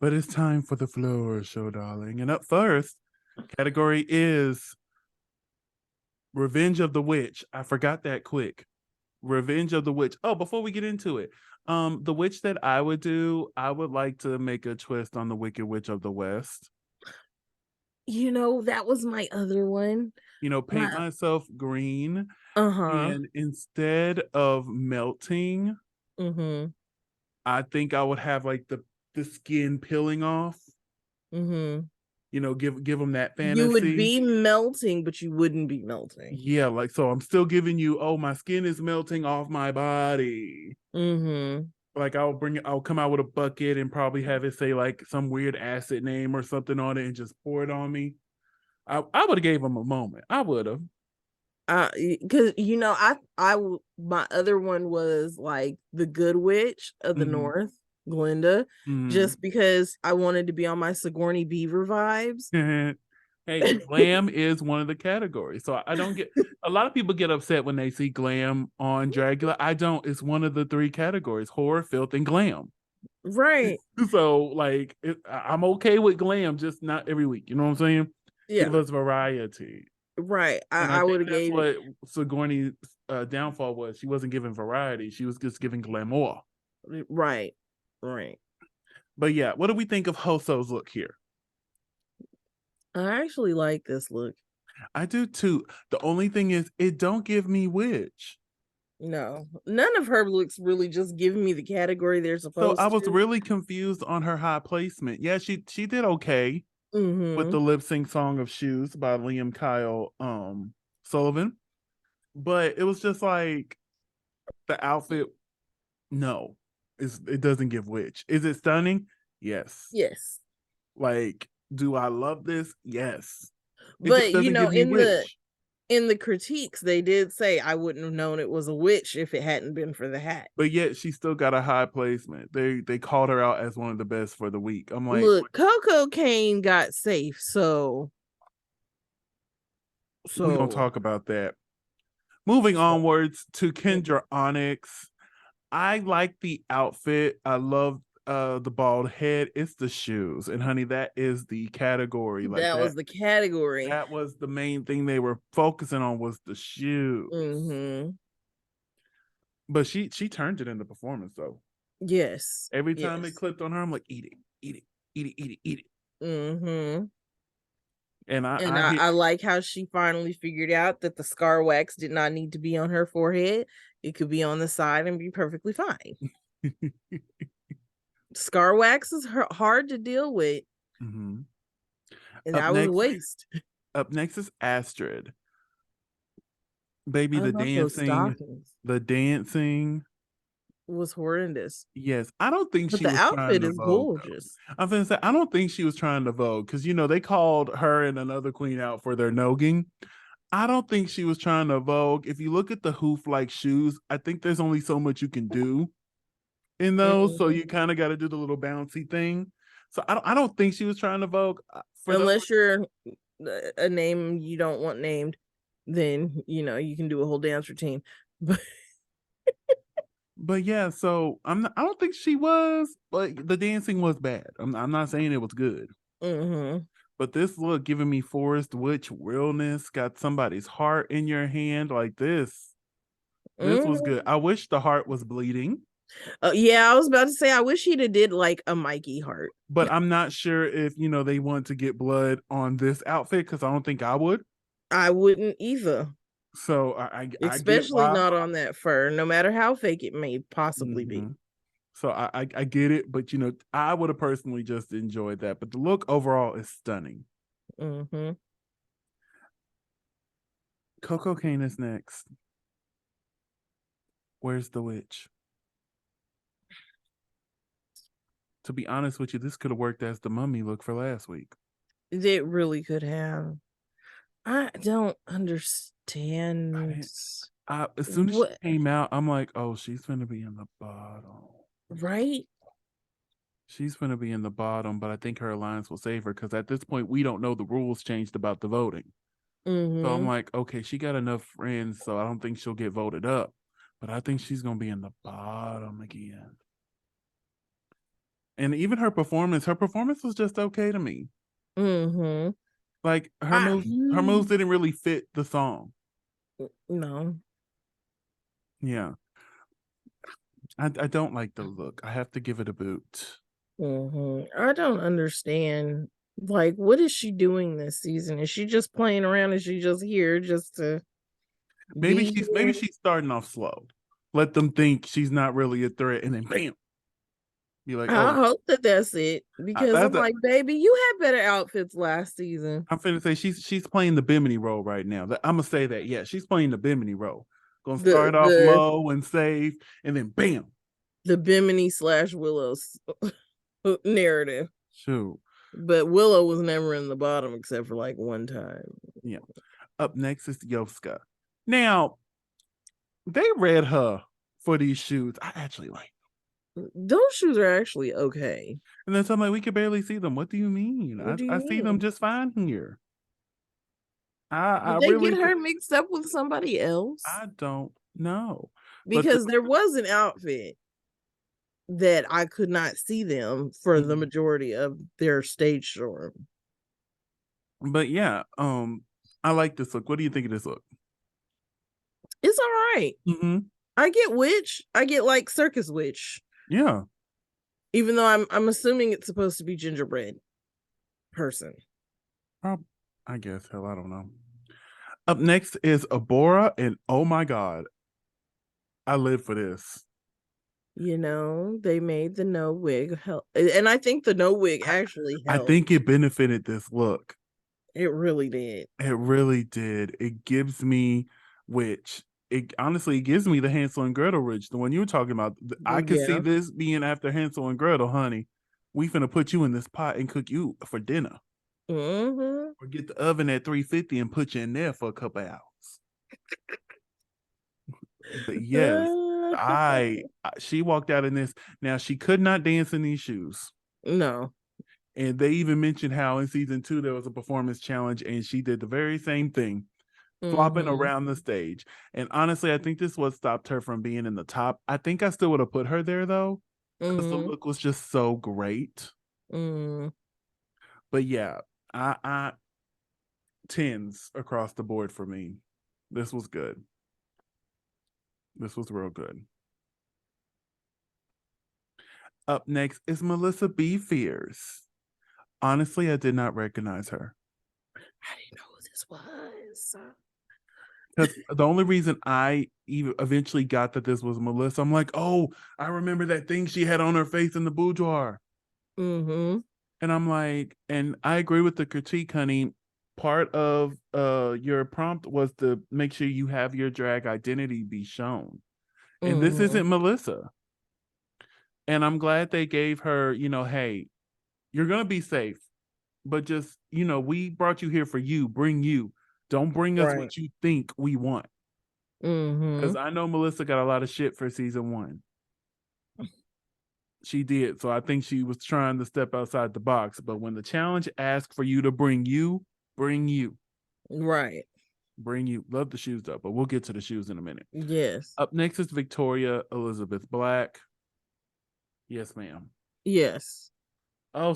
[SPEAKER 1] But it's time for the floor show, darling. And up first, category is Revenge of the Witch. I forgot that quick. Revenge of the Witch. Oh, before we get into it, the witch that I would do, I would like to make a twist on the Wicked Witch of the West.
[SPEAKER 2] That was my other one.
[SPEAKER 1] Paint myself green. And instead of melting, I think I would have like the skin peeling off. Give them that fantasy.
[SPEAKER 2] You would be melting, but you wouldn't be melting.
[SPEAKER 1] Yeah, like so I'm still giving you, my skin is melting off my body. Like I'll come out with a bucket and probably have it say like some weird acid name or something on it and just pour it on me. I would have gave him a moment. I would have.
[SPEAKER 2] Because my other one was like the Good Witch of the North, Glinda, just because I wanted to be on my Sigourney Beaver vibes.
[SPEAKER 1] Hey, glam is one of the categories, so I don't get. A lot of people get upset when they see glam on Dragula. I don't. It's one of the 3 categories: horror, filth, and glam.
[SPEAKER 2] Right.
[SPEAKER 1] So, like, I'm okay with glam, just not every week. You know what I'm saying?
[SPEAKER 2] Yeah.
[SPEAKER 1] Give us variety.
[SPEAKER 2] Right. I would have gave
[SPEAKER 1] what Sigourney's downfall was. She wasn't giving variety. She was just giving glamour.
[SPEAKER 2] Right.
[SPEAKER 1] But yeah, what do we think of Hoso's look here?
[SPEAKER 2] I actually like this look.
[SPEAKER 1] I do too. The only thing is, it don't give me witch.
[SPEAKER 2] No, none of her looks really just giving me the category they're supposed to.
[SPEAKER 1] So I was really confused on her high placement. Yeah, she did okay with the lip sync song of Shoes by Liam Kyle Sullivan. But it was just like the outfit, no. It doesn't give witch. Is it stunning? Yes.
[SPEAKER 2] Yes.
[SPEAKER 1] Like, do I love this? Yes.
[SPEAKER 2] But in the critiques, they did say I wouldn't have known it was a witch if it hadn't been for the hat.
[SPEAKER 1] But yet she still got a high placement. They called her out as one of the best for the week. I'm like,
[SPEAKER 2] look, Coco Kane got safe, so
[SPEAKER 1] we don't talk about that. Moving onwards to Kendra Onyx. I like the outfit. I love the bald head. It's the shoes, and honey, that is the category. Like
[SPEAKER 2] that was the category.
[SPEAKER 1] That was the main thing they were focusing on, was the shoes.
[SPEAKER 2] Mm-hmm.
[SPEAKER 1] But she turned it into performance though.
[SPEAKER 2] Yes.
[SPEAKER 1] Every time it clipped on her, I'm like, eat it, eat it, eat it, eat it, eat it.
[SPEAKER 2] Mm-hmm.
[SPEAKER 1] And
[SPEAKER 2] I like how she finally figured out that the scar wax did not need to be on her forehead. It could be on the side and be perfectly fine. Scar wax is hard to deal with.
[SPEAKER 1] Mm-hmm.
[SPEAKER 2] And that was a waste.
[SPEAKER 1] Up next is Astrid. Baby,
[SPEAKER 2] I love those stockings.
[SPEAKER 1] the dancing
[SPEAKER 2] Was horrendous.
[SPEAKER 1] Yes, I don't think
[SPEAKER 2] But
[SPEAKER 1] she
[SPEAKER 2] the
[SPEAKER 1] was trying
[SPEAKER 2] outfit
[SPEAKER 1] to
[SPEAKER 2] is
[SPEAKER 1] vogue.
[SPEAKER 2] gorgeous.
[SPEAKER 1] I'm gonna say I don't think she was trying to vogue because they called her and another queen out for their nogging. I don't think she was trying to vogue. If you look at the hoof like shoes, I think there's only so much you can do in those. So you kind of got to do the little bouncy thing. So I don't think she was trying to vogue.
[SPEAKER 2] Unless you're a name you don't want named, then you can do a whole dance routine.
[SPEAKER 1] But yeah, so I don't think she was, but the dancing was bad. I'm not saying it was good.
[SPEAKER 2] Mm-hmm.
[SPEAKER 1] But this look giving me Forest Witch realness, got somebody's heart in your hand like this. This was good. I wish the heart was bleeding.
[SPEAKER 2] Yeah, I was about to say I wish he'd have did like a Mikey heart.
[SPEAKER 1] But I'm not sure if they want to get blood on this outfit because I don't think I would.
[SPEAKER 2] I wouldn't either.
[SPEAKER 1] So I
[SPEAKER 2] Especially
[SPEAKER 1] get why.
[SPEAKER 2] not on that fur, no matter how fake it may possibly be.
[SPEAKER 1] So I get it, but I would have personally just enjoyed that. But the look overall is stunning.
[SPEAKER 2] Mm-hmm.
[SPEAKER 1] Coco Kane is next. Where's the witch? To be honest with you, this could have worked as the mummy look for last week.
[SPEAKER 2] It really could have. I don't understand.
[SPEAKER 1] As soon as she came out, I'm like, oh, she's gonna be in the bottom.
[SPEAKER 2] Right?
[SPEAKER 1] She's gonna be in the bottom, but I think her alliance will save her because at this point we don't know the rules changed about the voting. So I'm like, okay, she got enough friends, so I don't think she'll get voted up. But I think she's gonna be in the bottom again. And even her performance was just okay to me.
[SPEAKER 2] Mm-hmm.
[SPEAKER 1] Like her moves didn't really fit the song.
[SPEAKER 2] No.
[SPEAKER 1] Yeah. I don't like the look. I have to give it a boot.
[SPEAKER 2] I don't understand. Like, what is she doing this season? Is she just playing around? Is she just here just to
[SPEAKER 1] maybe she's starting off slow. Let them think she's not really a threat, and then bam. Be like,
[SPEAKER 2] I
[SPEAKER 1] oh,
[SPEAKER 2] hope that's it. Because I'm like, baby, you had better outfits last season.
[SPEAKER 1] I'm finna say she's playing the Bimini role right now. I'm gonna say that. Yeah, she's playing the Bimini role. Gonna start off low and safe, and then bam.
[SPEAKER 2] The Bimini / Willow's narrative.
[SPEAKER 1] Shoot.
[SPEAKER 2] But Willow was never in the bottom except for like one time.
[SPEAKER 1] Yeah. Up next is Yoska. Now, they read her for these shoes. I actually like
[SPEAKER 2] them. Those shoes are actually okay.
[SPEAKER 1] And then somebody, we can barely see them. What do you mean? I see them just fine here.
[SPEAKER 2] Did they really get her mixed up with somebody else?
[SPEAKER 1] I don't know.
[SPEAKER 2] Because there was an outfit that I could not see them for the majority of their stage show.
[SPEAKER 1] But yeah, I like this look. What do you think of this look?
[SPEAKER 2] It's all right. I get witch. I get like circus witch.
[SPEAKER 1] Yeah.
[SPEAKER 2] Even though I'm assuming it's supposed to be gingerbread person.
[SPEAKER 1] I guess. Hell, I don't know. Up next is Abora, and oh my god, I live for this.
[SPEAKER 2] They made the no wig help, and I think the no wig actually helped.
[SPEAKER 1] I think it benefited this look.
[SPEAKER 2] It really did.
[SPEAKER 1] It really did. It gives me witch. It honestly gives me the Hansel and Gretel ridge, the one you were talking about. I could see this being after Hansel and Gretel, honey. We finna put you in this pot and cook you for dinner. Or get the oven at 350 and put you in there for a couple hours. But yes, she walked out in this. Now she could not dance in these shoes.
[SPEAKER 2] No.
[SPEAKER 1] And they even mentioned how in season 2 there was a performance challenge and she did the very same thing, flopping around the stage. And honestly, I think this is what stopped her from being in the top. I think I still would have put her there though, because the look was just so great. But yeah, I 10s across the board for me. This was good. This was real good. Up next is Melissa B. Fierce. Honestly, I did not recognize her.
[SPEAKER 2] I didn't know who this was.
[SPEAKER 1] Because the only reason I even eventually got that this was Melissa, I'm like, oh, I remember that thing she had on her face in the boudoir.
[SPEAKER 2] Mm-hmm.
[SPEAKER 1] And I'm like, and I agree with the critique, honey. Part of your prompt was to make sure you have your drag identity be shown. And this
[SPEAKER 2] Mm-hmm.
[SPEAKER 1] isn't Melissa. And I'm glad they gave her, hey, you're gonna be safe, but just, we brought you here for you. Bring you. Don't bring us
[SPEAKER 2] Right.
[SPEAKER 1] what you think we want.
[SPEAKER 2] Mm-hmm.
[SPEAKER 1] Because I know Melissa got a lot of shit for season 1. She did. So I think she was trying to step outside the box. But when the challenge asked for you to bring you, bring you.
[SPEAKER 2] Right.
[SPEAKER 1] Bring you. Love the shoes though, but we'll get to the shoes in a minute.
[SPEAKER 2] Yes.
[SPEAKER 1] Up next is Victoria Elizabeth Black. Yes, ma'am.
[SPEAKER 2] Yes.
[SPEAKER 1] Oh,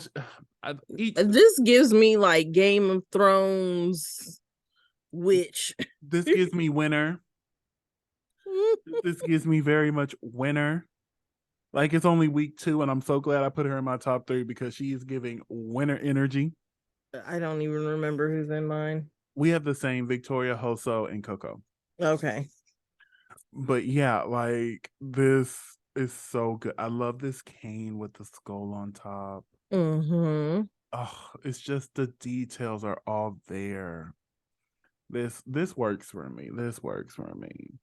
[SPEAKER 2] this gives me like Game of Thrones witch.
[SPEAKER 1] This gives me winner. This gives me very much winner. Like, it's only week 2, and I'm so glad I put her in my top 3 because she is giving winner energy.
[SPEAKER 2] I don't even remember who's in mine.
[SPEAKER 1] We have the same Victoria, Hoso, and Coco.
[SPEAKER 2] Okay.
[SPEAKER 1] But yeah, like, this is so good. I love this cane with the skull on top.
[SPEAKER 2] Mm-hmm.
[SPEAKER 1] Oh, it's just the details are all there. This works for me. This works for me.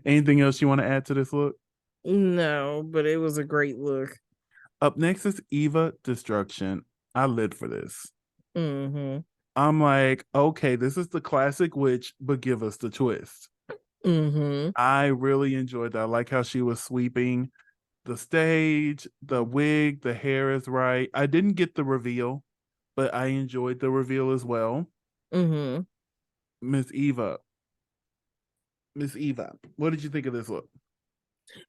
[SPEAKER 1] Anything else you want to add to this look?
[SPEAKER 2] No, but it was a great look.
[SPEAKER 1] Up next is Eva Destruction. I lived for this.
[SPEAKER 2] Mm-hmm.
[SPEAKER 1] I'm like, okay, this is the classic witch, but give us the twist.
[SPEAKER 2] Mm-hmm.
[SPEAKER 1] I really enjoyed that. I like how she was sweeping the stage, the wig, the hair is right. I didn't get the reveal, but I enjoyed the reveal as well.
[SPEAKER 2] Mm-hmm.
[SPEAKER 1] Miss Eva, what did you think of this look?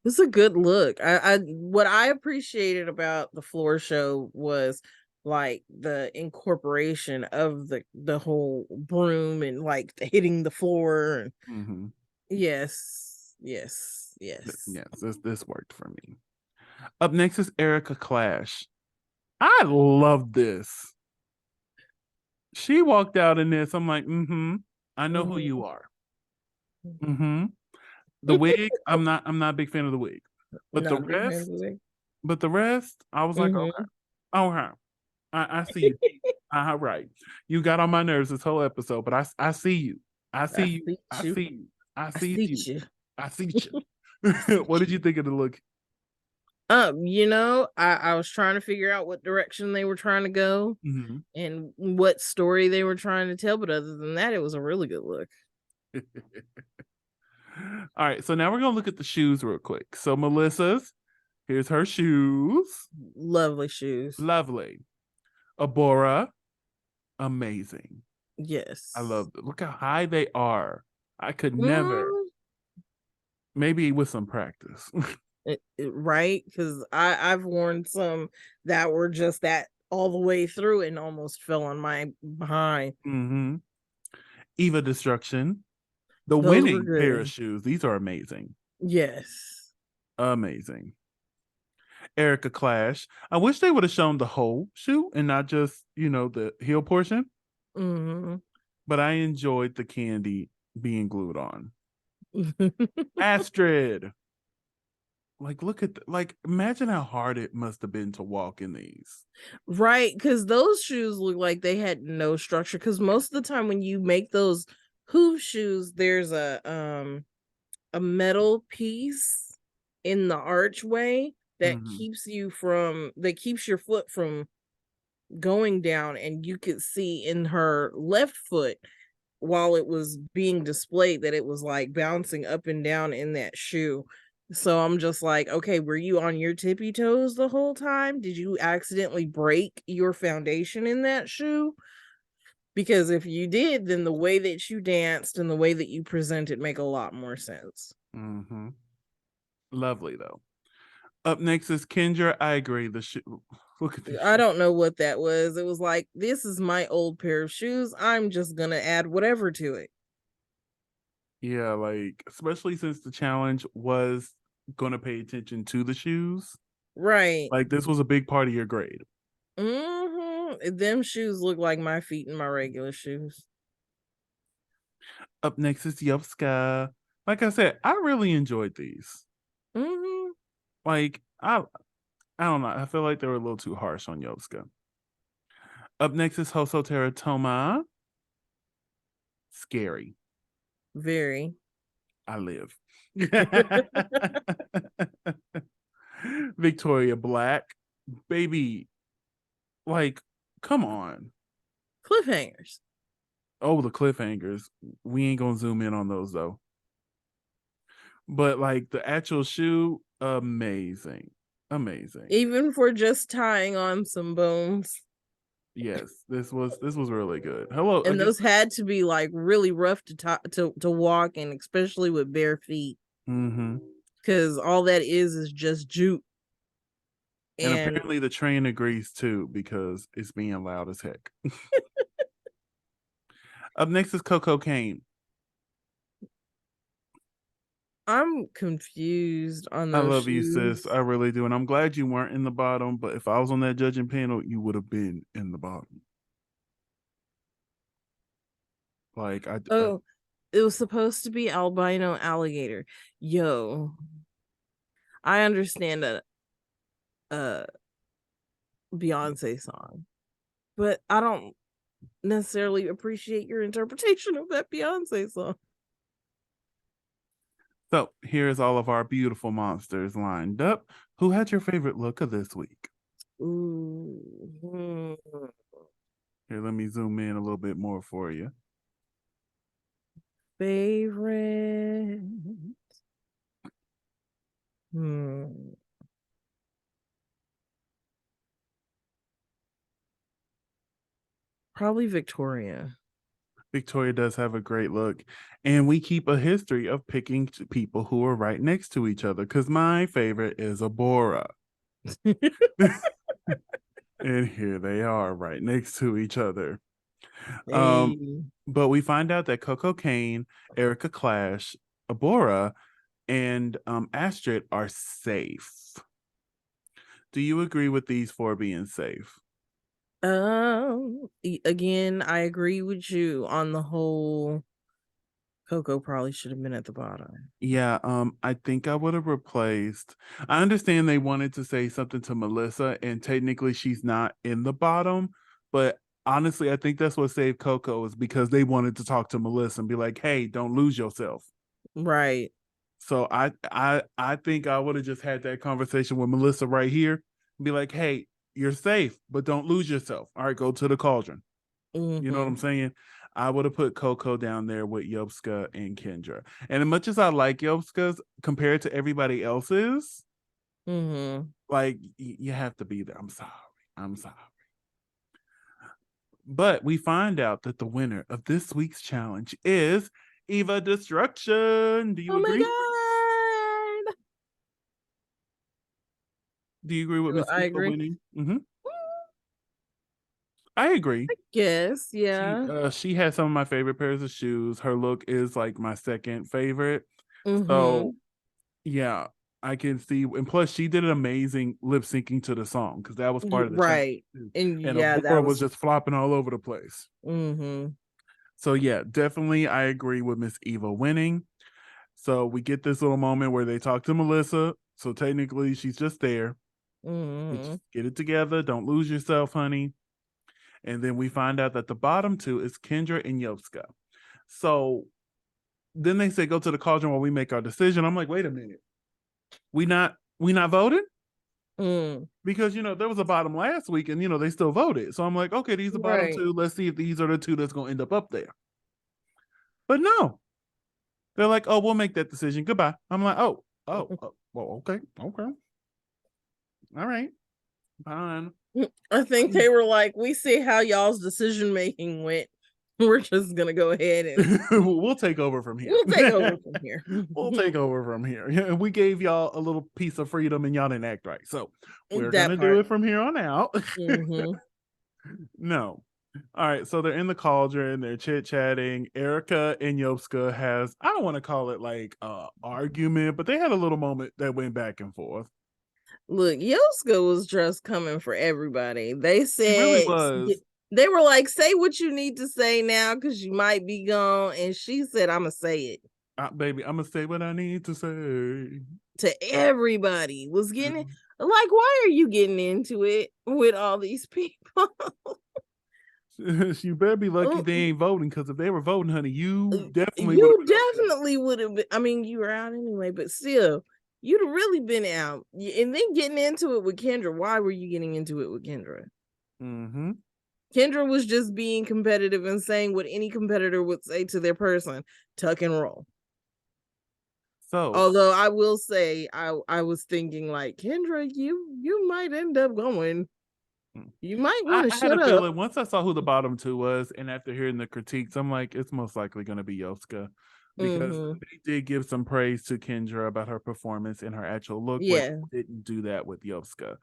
[SPEAKER 2] It's a good look. I what I appreciated about the floor show was like the incorporation of the whole broom and like hitting the floor.
[SPEAKER 1] Mm-hmm.
[SPEAKER 2] Yes.
[SPEAKER 1] Yes, this worked for me. Up next is Erica Clash. I love this. She walked out in this. I'm like, I know who you are. The wig, I'm not a big fan of the wig. But
[SPEAKER 2] Not a big fan of
[SPEAKER 1] the rest, I was like, okay. I see you. Right. You got on my nerves this whole episode, but I see you. I see you. I see you. I see you. I see you. What did you think of the look?
[SPEAKER 2] I was trying to figure out what direction they were trying to go and what story they were trying to tell, but other than that, it was a really good look.
[SPEAKER 1] All right, so now we're gonna look at the shoes real quick. So Melissa's, here's her shoes.
[SPEAKER 2] Lovely shoes.
[SPEAKER 1] Lovely. Abora, amazing.
[SPEAKER 2] Yes.
[SPEAKER 1] I love it. Look how high they are. I could never. Maybe with some practice.
[SPEAKER 2] Right? Because I've worn some that were just that all the way through and almost fell on my behind.
[SPEAKER 1] Eva Destruction. The winning pair of shoes. These are amazing.
[SPEAKER 2] Yes.
[SPEAKER 1] Amazing. Erica Clash. I wish they would have shown the whole shoe and not just, the heel portion. But I enjoyed the candy being glued on. Astrid. Like, look at imagine how hard it must have been to walk in these.
[SPEAKER 2] Right, because those shoes look like they had no structure. Because most of the time when you make those hoof shoes, there's a metal piece in the archway that keeps your foot from going down, and you could see in her left foot while it was being displayed that it was like bouncing up and down in that shoe. So I'm just like, okay, were you on your tippy toes the whole time? Did you accidentally break your foundation in that shoe? Because if you did, then the way that you danced and the way that you presented make a lot more sense.
[SPEAKER 1] Lovely, though. Up next is Kendra. I agree. The shoe. Look at this.
[SPEAKER 2] I don't know what that was. It was like, this is my old pair of shoes. I'm just going to add whatever to it.
[SPEAKER 1] Yeah, like, especially since the challenge was going to pay attention to the shoes.
[SPEAKER 2] Right.
[SPEAKER 1] Like, this was a big part of your grade.
[SPEAKER 2] Them shoes look like my feet in my regular shoes.
[SPEAKER 1] Up next is Yovska. Like I said, I really enjoyed these. Like, I don't know. I feel like they were a little too harsh on Yovska. Up next is Hoso Teratoma. Scary.
[SPEAKER 2] Very.
[SPEAKER 1] I live. Victoria Black. Baby, like, come on.
[SPEAKER 2] Cliffhangers.
[SPEAKER 1] Oh, the cliffhangers. We ain't gonna zoom in on those though. But like the actual shoe, amazing. Amazing.
[SPEAKER 2] Even for just tying on some bones.
[SPEAKER 1] Yes, this was really good. Hello.
[SPEAKER 2] And those had to be like really rough to walk in, especially with bare feet. Because all that is just jute.
[SPEAKER 1] And apparently the train agrees too, because it's being loud as heck. Up next is Coco Kane.
[SPEAKER 2] I'm confused on
[SPEAKER 1] I
[SPEAKER 2] those
[SPEAKER 1] love
[SPEAKER 2] shoes.
[SPEAKER 1] you, sis. I really do. And I'm glad you weren't in the bottom, but if I was on that judging panel, you would have been in the bottom. Like,
[SPEAKER 2] it was supposed to be albino alligator. Yo, I understand a Beyonce song, but I don't necessarily appreciate your interpretation of that Beyonce song.
[SPEAKER 1] So here's all of our beautiful monsters lined up. Who had your favorite look of this week?
[SPEAKER 2] Ooh.
[SPEAKER 1] Here, let me zoom in a little bit more for you.
[SPEAKER 2] Favorite. Probably Victoria.
[SPEAKER 1] Victoria does have a great look. And we keep a history of picking people who are right next to each other, because my favorite is Abora. And here they are right next to each other. But we find out that Coco Kane, Erica Clash, Abora, and Astrid are safe. Do you agree with these four being safe?
[SPEAKER 2] Again, I agree with you on the whole. Coco probably should have been at the bottom.
[SPEAKER 1] Yeah, I think I would have replaced. I understand they wanted to say something to Melissa, and technically she's not in the bottom, but honestly, I think that's what saved Coco, is because they wanted to talk to Melissa and be like, "Hey, don't lose yourself."
[SPEAKER 2] Right.
[SPEAKER 1] So I think I would have just had that conversation with Melissa right here and be like, "Hey, you're safe, but don't lose yourself. All right, go to the cauldron." You know what I'm saying? I would have put Coco down there with Yovska and Kendra. And as much as I like Yovska's compared to everybody else's, like, you have to be there. I'm sorry. But we find out that the winner of this week's challenge is Eva Destruction. Do you agree?
[SPEAKER 2] My God.
[SPEAKER 1] Do you agree with Miss Eva
[SPEAKER 2] agree.
[SPEAKER 1] winning? I agree.
[SPEAKER 2] I guess, yeah.
[SPEAKER 1] She has some of my favorite pairs of shoes. Her look is like my second favorite. So yeah, I can see, and plus she did an amazing lip syncing to the song, because that was part of the
[SPEAKER 2] right.
[SPEAKER 1] And
[SPEAKER 2] yeah,
[SPEAKER 1] that was just flopping all over the place. So yeah, definitely I agree with Miss Eva winning. So we get this little moment where they talk to Melissa. So technically she's just there. Just get it together. Don't lose yourself, honey. And then we find out that the bottom two is Kendra and Yovska. So then they say, go to the cauldron while we make our decision. I'm like, wait a minute. We not voting? Because, there was a bottom last week and, they still voted. So I'm like, okay, these are bottom two. Let's see if these are the two that's going to end up there. But no. They're like, oh, we'll make that decision. Goodbye. I'm like, oh, well, okay. All right. Fine.
[SPEAKER 2] I think they were like, we see how y'all's decision making went. We're just gonna go ahead and
[SPEAKER 1] we'll take over from here. We'll take over from here. And we gave y'all a little piece of freedom and y'all didn't act right. So we're gonna do it from here on out. No. All right. So they're in the cauldron, they're chit-chatting. Erica and Yovska has, I don't want to call it like argument, but they had a little moment that went back and forth.
[SPEAKER 2] Look, Yoska was just coming for everybody. They said
[SPEAKER 1] She really was.
[SPEAKER 2] They were like, say what you need to say now because you might be gone. And she said, I'm going to say it.
[SPEAKER 1] Baby, I'm going to say what I need to say.
[SPEAKER 2] To everybody. Was getting like, why are you getting into it with all these people?
[SPEAKER 1] You better be lucky they ain't voting, because if they were voting, honey, you definitely
[SPEAKER 2] would have been. I mean, you were out anyway, but still, you'd have really been out. And then getting into it with Kendra. Why were you getting into it with Kendra?
[SPEAKER 1] Mm-hmm.
[SPEAKER 2] Kendra was just being competitive and saying what any competitor would say to their person, tuck and roll. So, although I will say, I was thinking like, Kendra, you might end up going. You might want to shut up. Feeling,
[SPEAKER 1] once I saw who the bottom two was, and after hearing the critiques, I'm like, it's most likely going to be Yoska, because they did give some praise to Kendra about her performance and her actual look.
[SPEAKER 2] Yeah,
[SPEAKER 1] didn't do that with Yoska.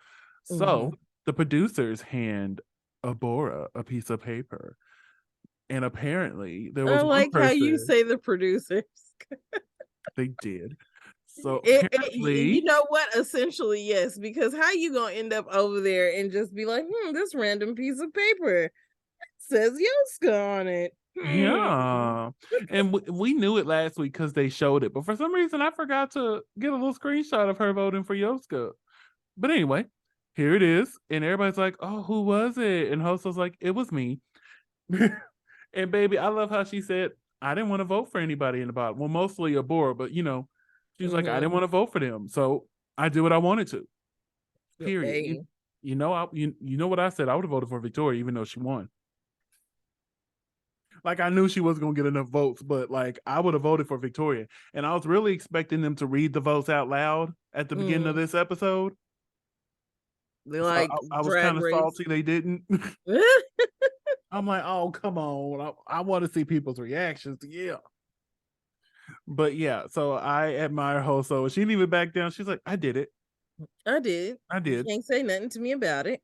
[SPEAKER 1] So the producers hand Abora a piece of paper, and apparently there was
[SPEAKER 2] like how you say the producers.
[SPEAKER 1] They did. So apparently,
[SPEAKER 2] you know what? Essentially, yes, because how you gonna end up over there and just be like, this random piece of paper says Yoska on it.
[SPEAKER 1] Yeah. And we knew it last week because they showed it, but for some reason I forgot to get a little screenshot of her voting for Yoska. But anyway, here it is, and everybody's like, oh, who was it? And host was like, it was me. And baby, I love how she said, I didn't want to vote for anybody in the bottom. Well, mostly Abora, but she's like, I didn't want to vote for them, so I did what I wanted to. Period.
[SPEAKER 2] Okay.
[SPEAKER 1] You know what I said? I would have voted for Victoria, even though she won. Like, I knew she wasn't gonna get enough votes, but like, I would have voted for Victoria, and I was really expecting them to read the votes out loud at the beginning of this episode.
[SPEAKER 2] They like,
[SPEAKER 1] so I was kind of salty they didn't. I'm like, oh, come on. I want to see people's reactions. Yeah. But yeah, so I admire Hoso. She didn't even back down. She's like, I did it.
[SPEAKER 2] I did. You can't say nothing to me about it.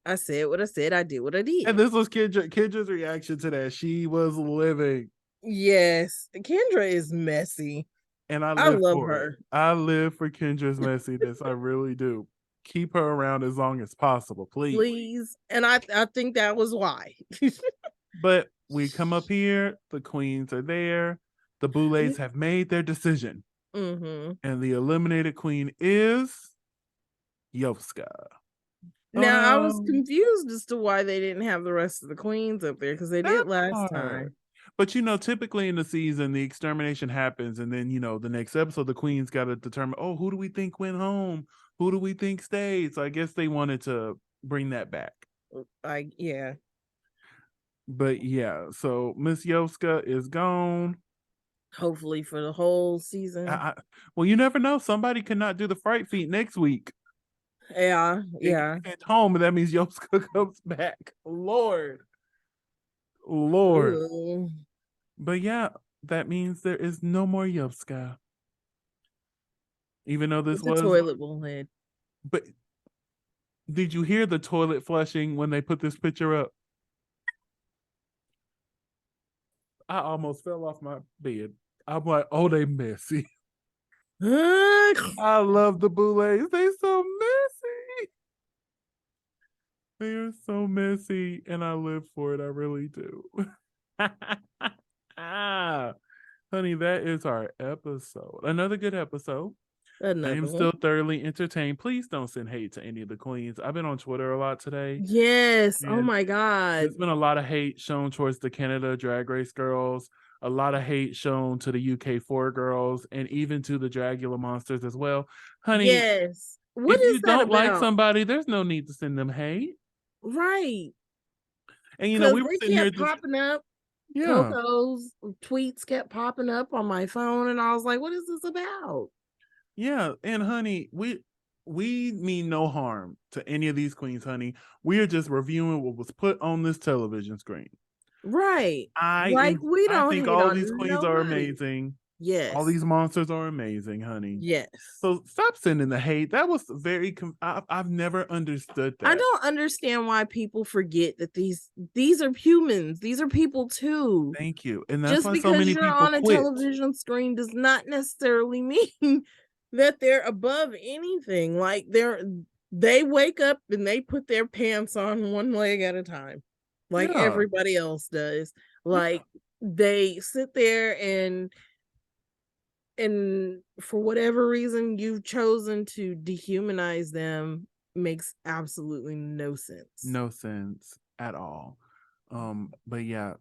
[SPEAKER 2] I said what I said. I did what I did.
[SPEAKER 1] And this was Kendra's reaction to that. She was living.
[SPEAKER 2] Yes. Kendra is messy.
[SPEAKER 1] And I love her. I live for Kendra's messiness. I really do. Keep her around as long as possible, please.
[SPEAKER 2] Please. And I think that was why.
[SPEAKER 1] But we come up here, the queens are there, the Boulets have made their decision. And the eliminated queen is Yoska.
[SPEAKER 2] Now, I was confused as to why they didn't have the rest of the queens up there, because they did last time.
[SPEAKER 1] But typically in the season, the extermination happens, and then the next episode, the queens got to determine, oh, who do we think went home? Who do we think stayed? So I guess they wanted to bring that back.
[SPEAKER 2] Yeah.
[SPEAKER 1] But yeah, so Miss Yoska is gone.
[SPEAKER 2] Hopefully for the whole season.
[SPEAKER 1] Well, you never know. Somebody cannot do the fright feat next week.
[SPEAKER 2] Yeah.
[SPEAKER 1] At home, and that means Yoska comes back. Lord. Ooh. But yeah, that means there is no more Yoska. Even though this was
[SPEAKER 2] toilet Boulet.
[SPEAKER 1] But did you hear the toilet flushing when they put this picture up? I almost fell off my bed. I'm like, oh, they messy. I love the Boulets. They so messy. They are so messy, and I live for it. I really do. Honey, that is our episode. Another good episode. I am still thoroughly entertained. Please don't send hate to any of the queens. I've been on Twitter a lot today.
[SPEAKER 2] Yes. Oh my God.
[SPEAKER 1] There's been a lot of hate shown towards the Canada Drag Race girls, a lot of hate shown to the UK4 girls, and even to the Dragula monsters as well. Honey,
[SPEAKER 2] yes.
[SPEAKER 1] What if you don't like somebody, there's no need to send them hate.
[SPEAKER 2] Right.
[SPEAKER 1] And we were sitting here
[SPEAKER 2] popping up. Yeah. Coco's tweets kept popping up on my phone, and I was like, what is this about?
[SPEAKER 1] Yeah, and honey, we mean no harm to any of these queens, honey. We are just reviewing what was put on this television screen.
[SPEAKER 2] Right.
[SPEAKER 1] I think all these queens are amazing.
[SPEAKER 2] Yes.
[SPEAKER 1] All these monsters are amazing, honey.
[SPEAKER 2] Yes.
[SPEAKER 1] So stop sending the hate. That was very I've never understood that.
[SPEAKER 2] I don't understand why people forget that these are humans. These are people too.
[SPEAKER 1] Thank you. And that's why so many people quit.
[SPEAKER 2] Just because you're on a television screen does not necessarily mean that they're above anything. Like they wake up and they put their pants on one leg at a time, like everybody else does. Like they sit there and for whatever reason you've chosen to dehumanize them makes absolutely no sense.
[SPEAKER 1] No sense at all. But yeah,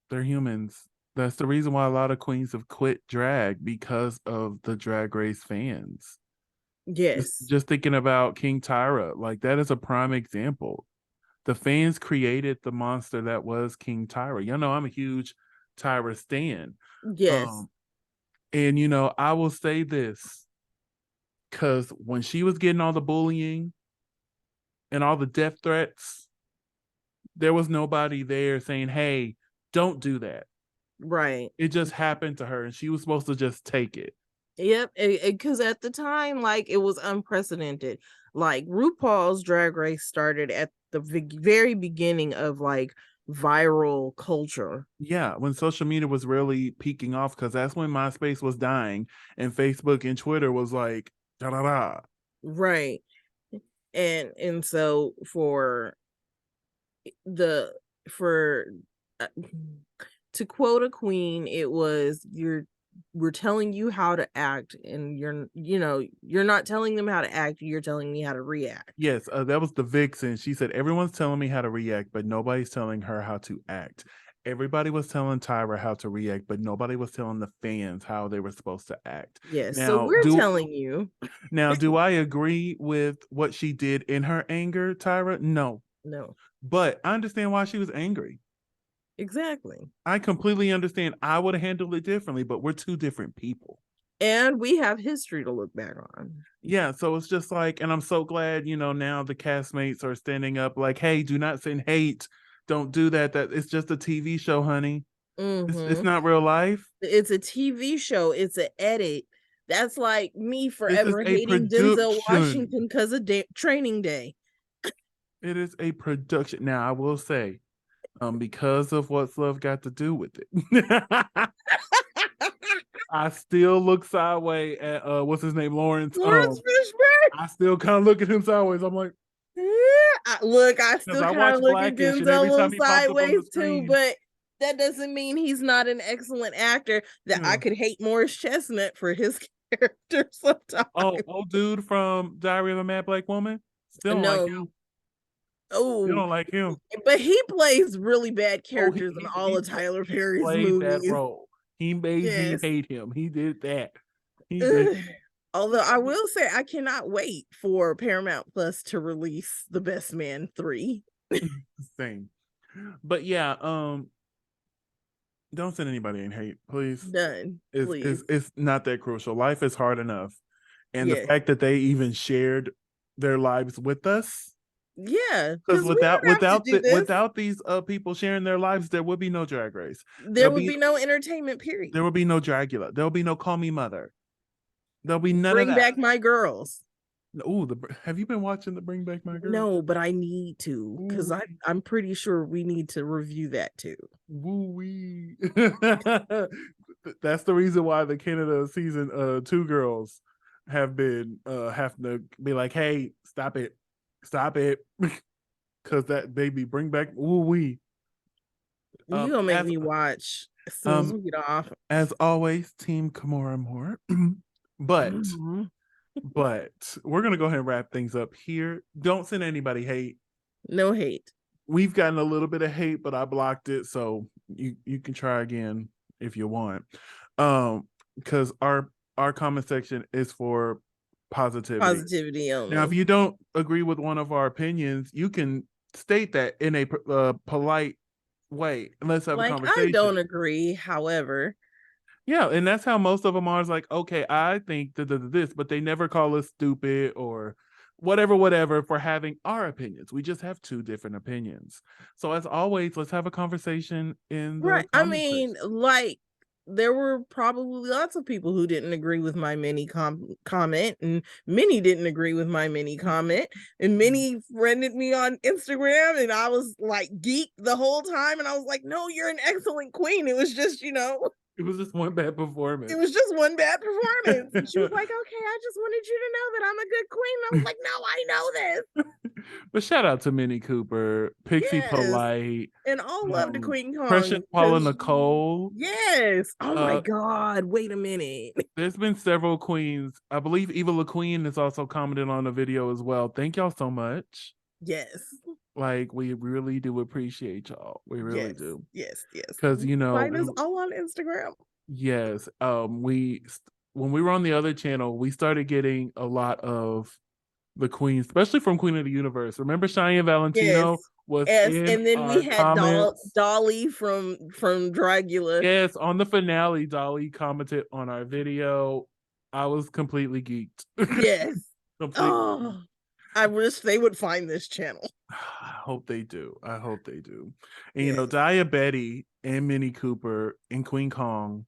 [SPEAKER 1] they're humans. That's the reason why a lot of queens have quit drag, because of the Drag Race fans.
[SPEAKER 2] Yes.
[SPEAKER 1] Just thinking about King Tyra, like that is a prime example. The fans created the monster that was King Tyra. You know, I'm a huge Tyra stan.
[SPEAKER 2] Yes.
[SPEAKER 1] And you know, I will say this, because when she was getting all the bullying and all the death threats, there was nobody there saying, hey, don't do that.
[SPEAKER 2] Right.
[SPEAKER 1] It just happened to her and she was supposed to just take it.
[SPEAKER 2] Yep. Because at the time, like, it was unprecedented. Like, RuPaul's Drag Race started at the very beginning of like viral culture.
[SPEAKER 1] Yeah, when social media was really peaking off, because that's when MySpace was dying and Facebook and Twitter was like da da da.
[SPEAKER 2] Right. And so for uh, to quote a queen, it was we're telling you how to act, and you're not telling them how to act, you're telling me how to react.
[SPEAKER 1] Yes, that was the Vixen. She said, everyone's telling me how to react, but nobody's telling her how to act. Everybody was telling Tyra how to react, but nobody was telling the fans how they were supposed to act.
[SPEAKER 2] Yes, so we're telling you.
[SPEAKER 1] Now, do I agree with what she did in her anger, Tyra? No. But I understand why she was angry.
[SPEAKER 2] Exactly.
[SPEAKER 1] I completely understand. I would have handled it differently, but we're two different people.
[SPEAKER 2] And we have history to look back on.
[SPEAKER 1] Yeah, so it's just like, and I'm so glad, now the castmates are standing up like, hey, do not send hate. Don't do that. That it's just a TV show, honey. It's not real life.
[SPEAKER 2] It's a TV show. It's an edit. That's like me forever hating Denzel Washington because of Training Day.
[SPEAKER 1] It is a production. Now, I will say, because of what's love got to do with it, I still look sideways at what's his name, Lawrence Fishburne. I still kind of look at him sideways. I'm like,
[SPEAKER 2] I still kind of look at Denzel sideways too, but that doesn't mean he's not an excellent actor. That I could hate Morris Chestnut for his character sometimes.
[SPEAKER 1] Oh, dude from Diary of a Mad Black Woman. Still don't like him.
[SPEAKER 2] Oh,
[SPEAKER 1] you don't like him,
[SPEAKER 2] but he plays really bad characters in all of Tyler Perry's movies.
[SPEAKER 1] That role. He made me hate him. He did that.
[SPEAKER 2] Although I will say, I cannot wait for Paramount Plus to release The Best Man 3.
[SPEAKER 1] Same. But yeah, don't send anybody in hate, please.
[SPEAKER 2] None.
[SPEAKER 1] It's not that crucial. Life is hard enough. And the fact that they even shared their lives with us.
[SPEAKER 2] Yeah.
[SPEAKER 1] Because without these people sharing their lives, there would be no Drag Race.
[SPEAKER 2] There would be no entertainment, period.
[SPEAKER 1] There would be no Dragula. There will be no Call Me Mother. There'll be none of that.
[SPEAKER 2] Bring Back My Girls.
[SPEAKER 1] Oh, have you been watching the Bring Back My Girls?
[SPEAKER 2] No, but I need to, because I'm pretty sure we need to review that too.
[SPEAKER 1] Woo-wee. That's the reason why the Canada season 2 girls have been having to be like, hey, stop it, because that baby Bring Back woo-wee.
[SPEAKER 2] You're gonna make me watch as soon as we get off.
[SPEAKER 1] As always, Team Kimura more. But we're gonna go ahead and wrap things up here. Don't send anybody hate.
[SPEAKER 2] No hate.
[SPEAKER 1] We've gotten a little bit of hate, but I blocked it, so you can try again if you want. Because our comment section is for positivity
[SPEAKER 2] only.
[SPEAKER 1] Now, if you don't agree with one of our opinions, you can state that in a polite way. Let's have a conversation.
[SPEAKER 2] I don't agree, however.
[SPEAKER 1] Yeah, and that's how most of them are. It's like, okay, I think this, but they never call us stupid or whatever for having our opinions. We just have two different opinions. So as always, let's have a conversation in the comment section.
[SPEAKER 2] Like, there were probably lots of people who didn't agree with my mini comment, and many didn't agree with my mini comment, and many friended me on Instagram, and I was like geeked the whole time, and I was like, no, you're an excellent queen. It was just,
[SPEAKER 1] It was just one bad performance.
[SPEAKER 2] It was just one bad performance. And she was like, okay, I just wanted you to know that I'm a good queen. And I was like, no, I know this.
[SPEAKER 1] But shout out to Minnie Cooper, Pixie
[SPEAKER 2] Yes.
[SPEAKER 1] Polite,
[SPEAKER 2] And all love to Queen Kong.
[SPEAKER 1] Precious Paula Nicole.
[SPEAKER 2] Yes. Oh my God. Wait a minute.
[SPEAKER 1] There's been several queens. I believe Eva LaQueen has also commented on the video as well. Thank y'all so much.
[SPEAKER 2] Yes.
[SPEAKER 1] Like, we really do appreciate y'all. We really do.
[SPEAKER 2] Yes.
[SPEAKER 1] Because, you know,
[SPEAKER 2] find us all on Instagram.
[SPEAKER 1] Yes. When we were on the other channel, we started getting a lot of the queens, especially from Queen of the Universe. Remember Cheyenne Valentino was in
[SPEAKER 2] and then we had
[SPEAKER 1] comments.
[SPEAKER 2] Dolly from Dragula.
[SPEAKER 1] Yes, on the finale, Dolly commented on our video. I was completely geeked.
[SPEAKER 2] Yes.
[SPEAKER 1] Completely.
[SPEAKER 2] Oh, I wish they would find this channel.
[SPEAKER 1] I hope they do. And you know, Dia Betty and Minnie Cooper and Queen Kong.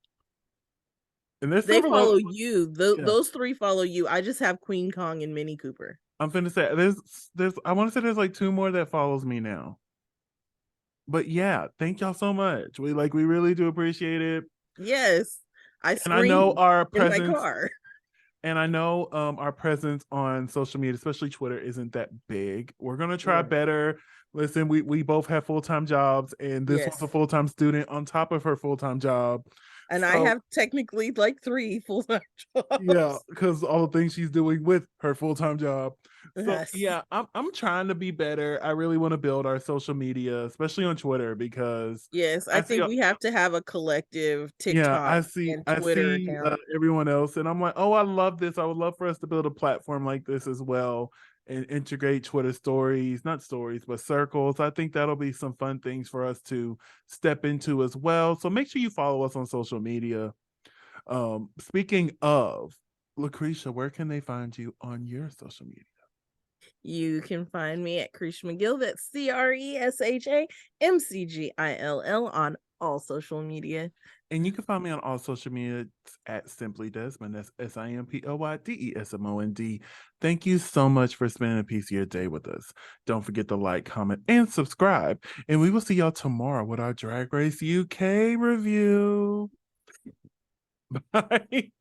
[SPEAKER 1] And
[SPEAKER 2] they follow you. Those three follow you. I just have Queen Kong and Minnie Cooper.
[SPEAKER 1] I'm finna say there's I want to say there's like 2 more that follows me now. But yeah, thank y'all so much. We really do appreciate it.
[SPEAKER 2] Yes. I
[SPEAKER 1] know our presence
[SPEAKER 2] in my car.
[SPEAKER 1] And I know our presence on social media, especially Twitter, isn't that big. We're gonna try better. Listen, we both have full-time jobs, and this was a full-time student on top of her full-time job.
[SPEAKER 2] And I have technically like 3 full-time jobs.
[SPEAKER 1] Yeah, because all the things she's doing with her full-time job. So yeah, I'm trying to be better. I really want to build our social media, especially on Twitter, because
[SPEAKER 2] I think we have to have a collective TikTok.
[SPEAKER 1] Yeah, I see everyone else, and I'm like, oh, I love this. I would love for us to build a platform like this as well and integrate Twitter stories, not stories, but circles. I think that'll be some fun things for us to step into as well. So make sure you follow us on social media. Speaking of, LaCresha, where can they find you on your social media?
[SPEAKER 2] You can find me at Cresha McGill. That's CRESHAMCGILL on all social media.
[SPEAKER 1] And you can find me on all social media at Simply Desmond. That's SIMPLYDESMOND. Thank you so much for spending a piece of your day with us. Don't forget to like, comment, and subscribe. And we will see y'all tomorrow with our Drag Race UK review. Bye.
[SPEAKER 2] Bye.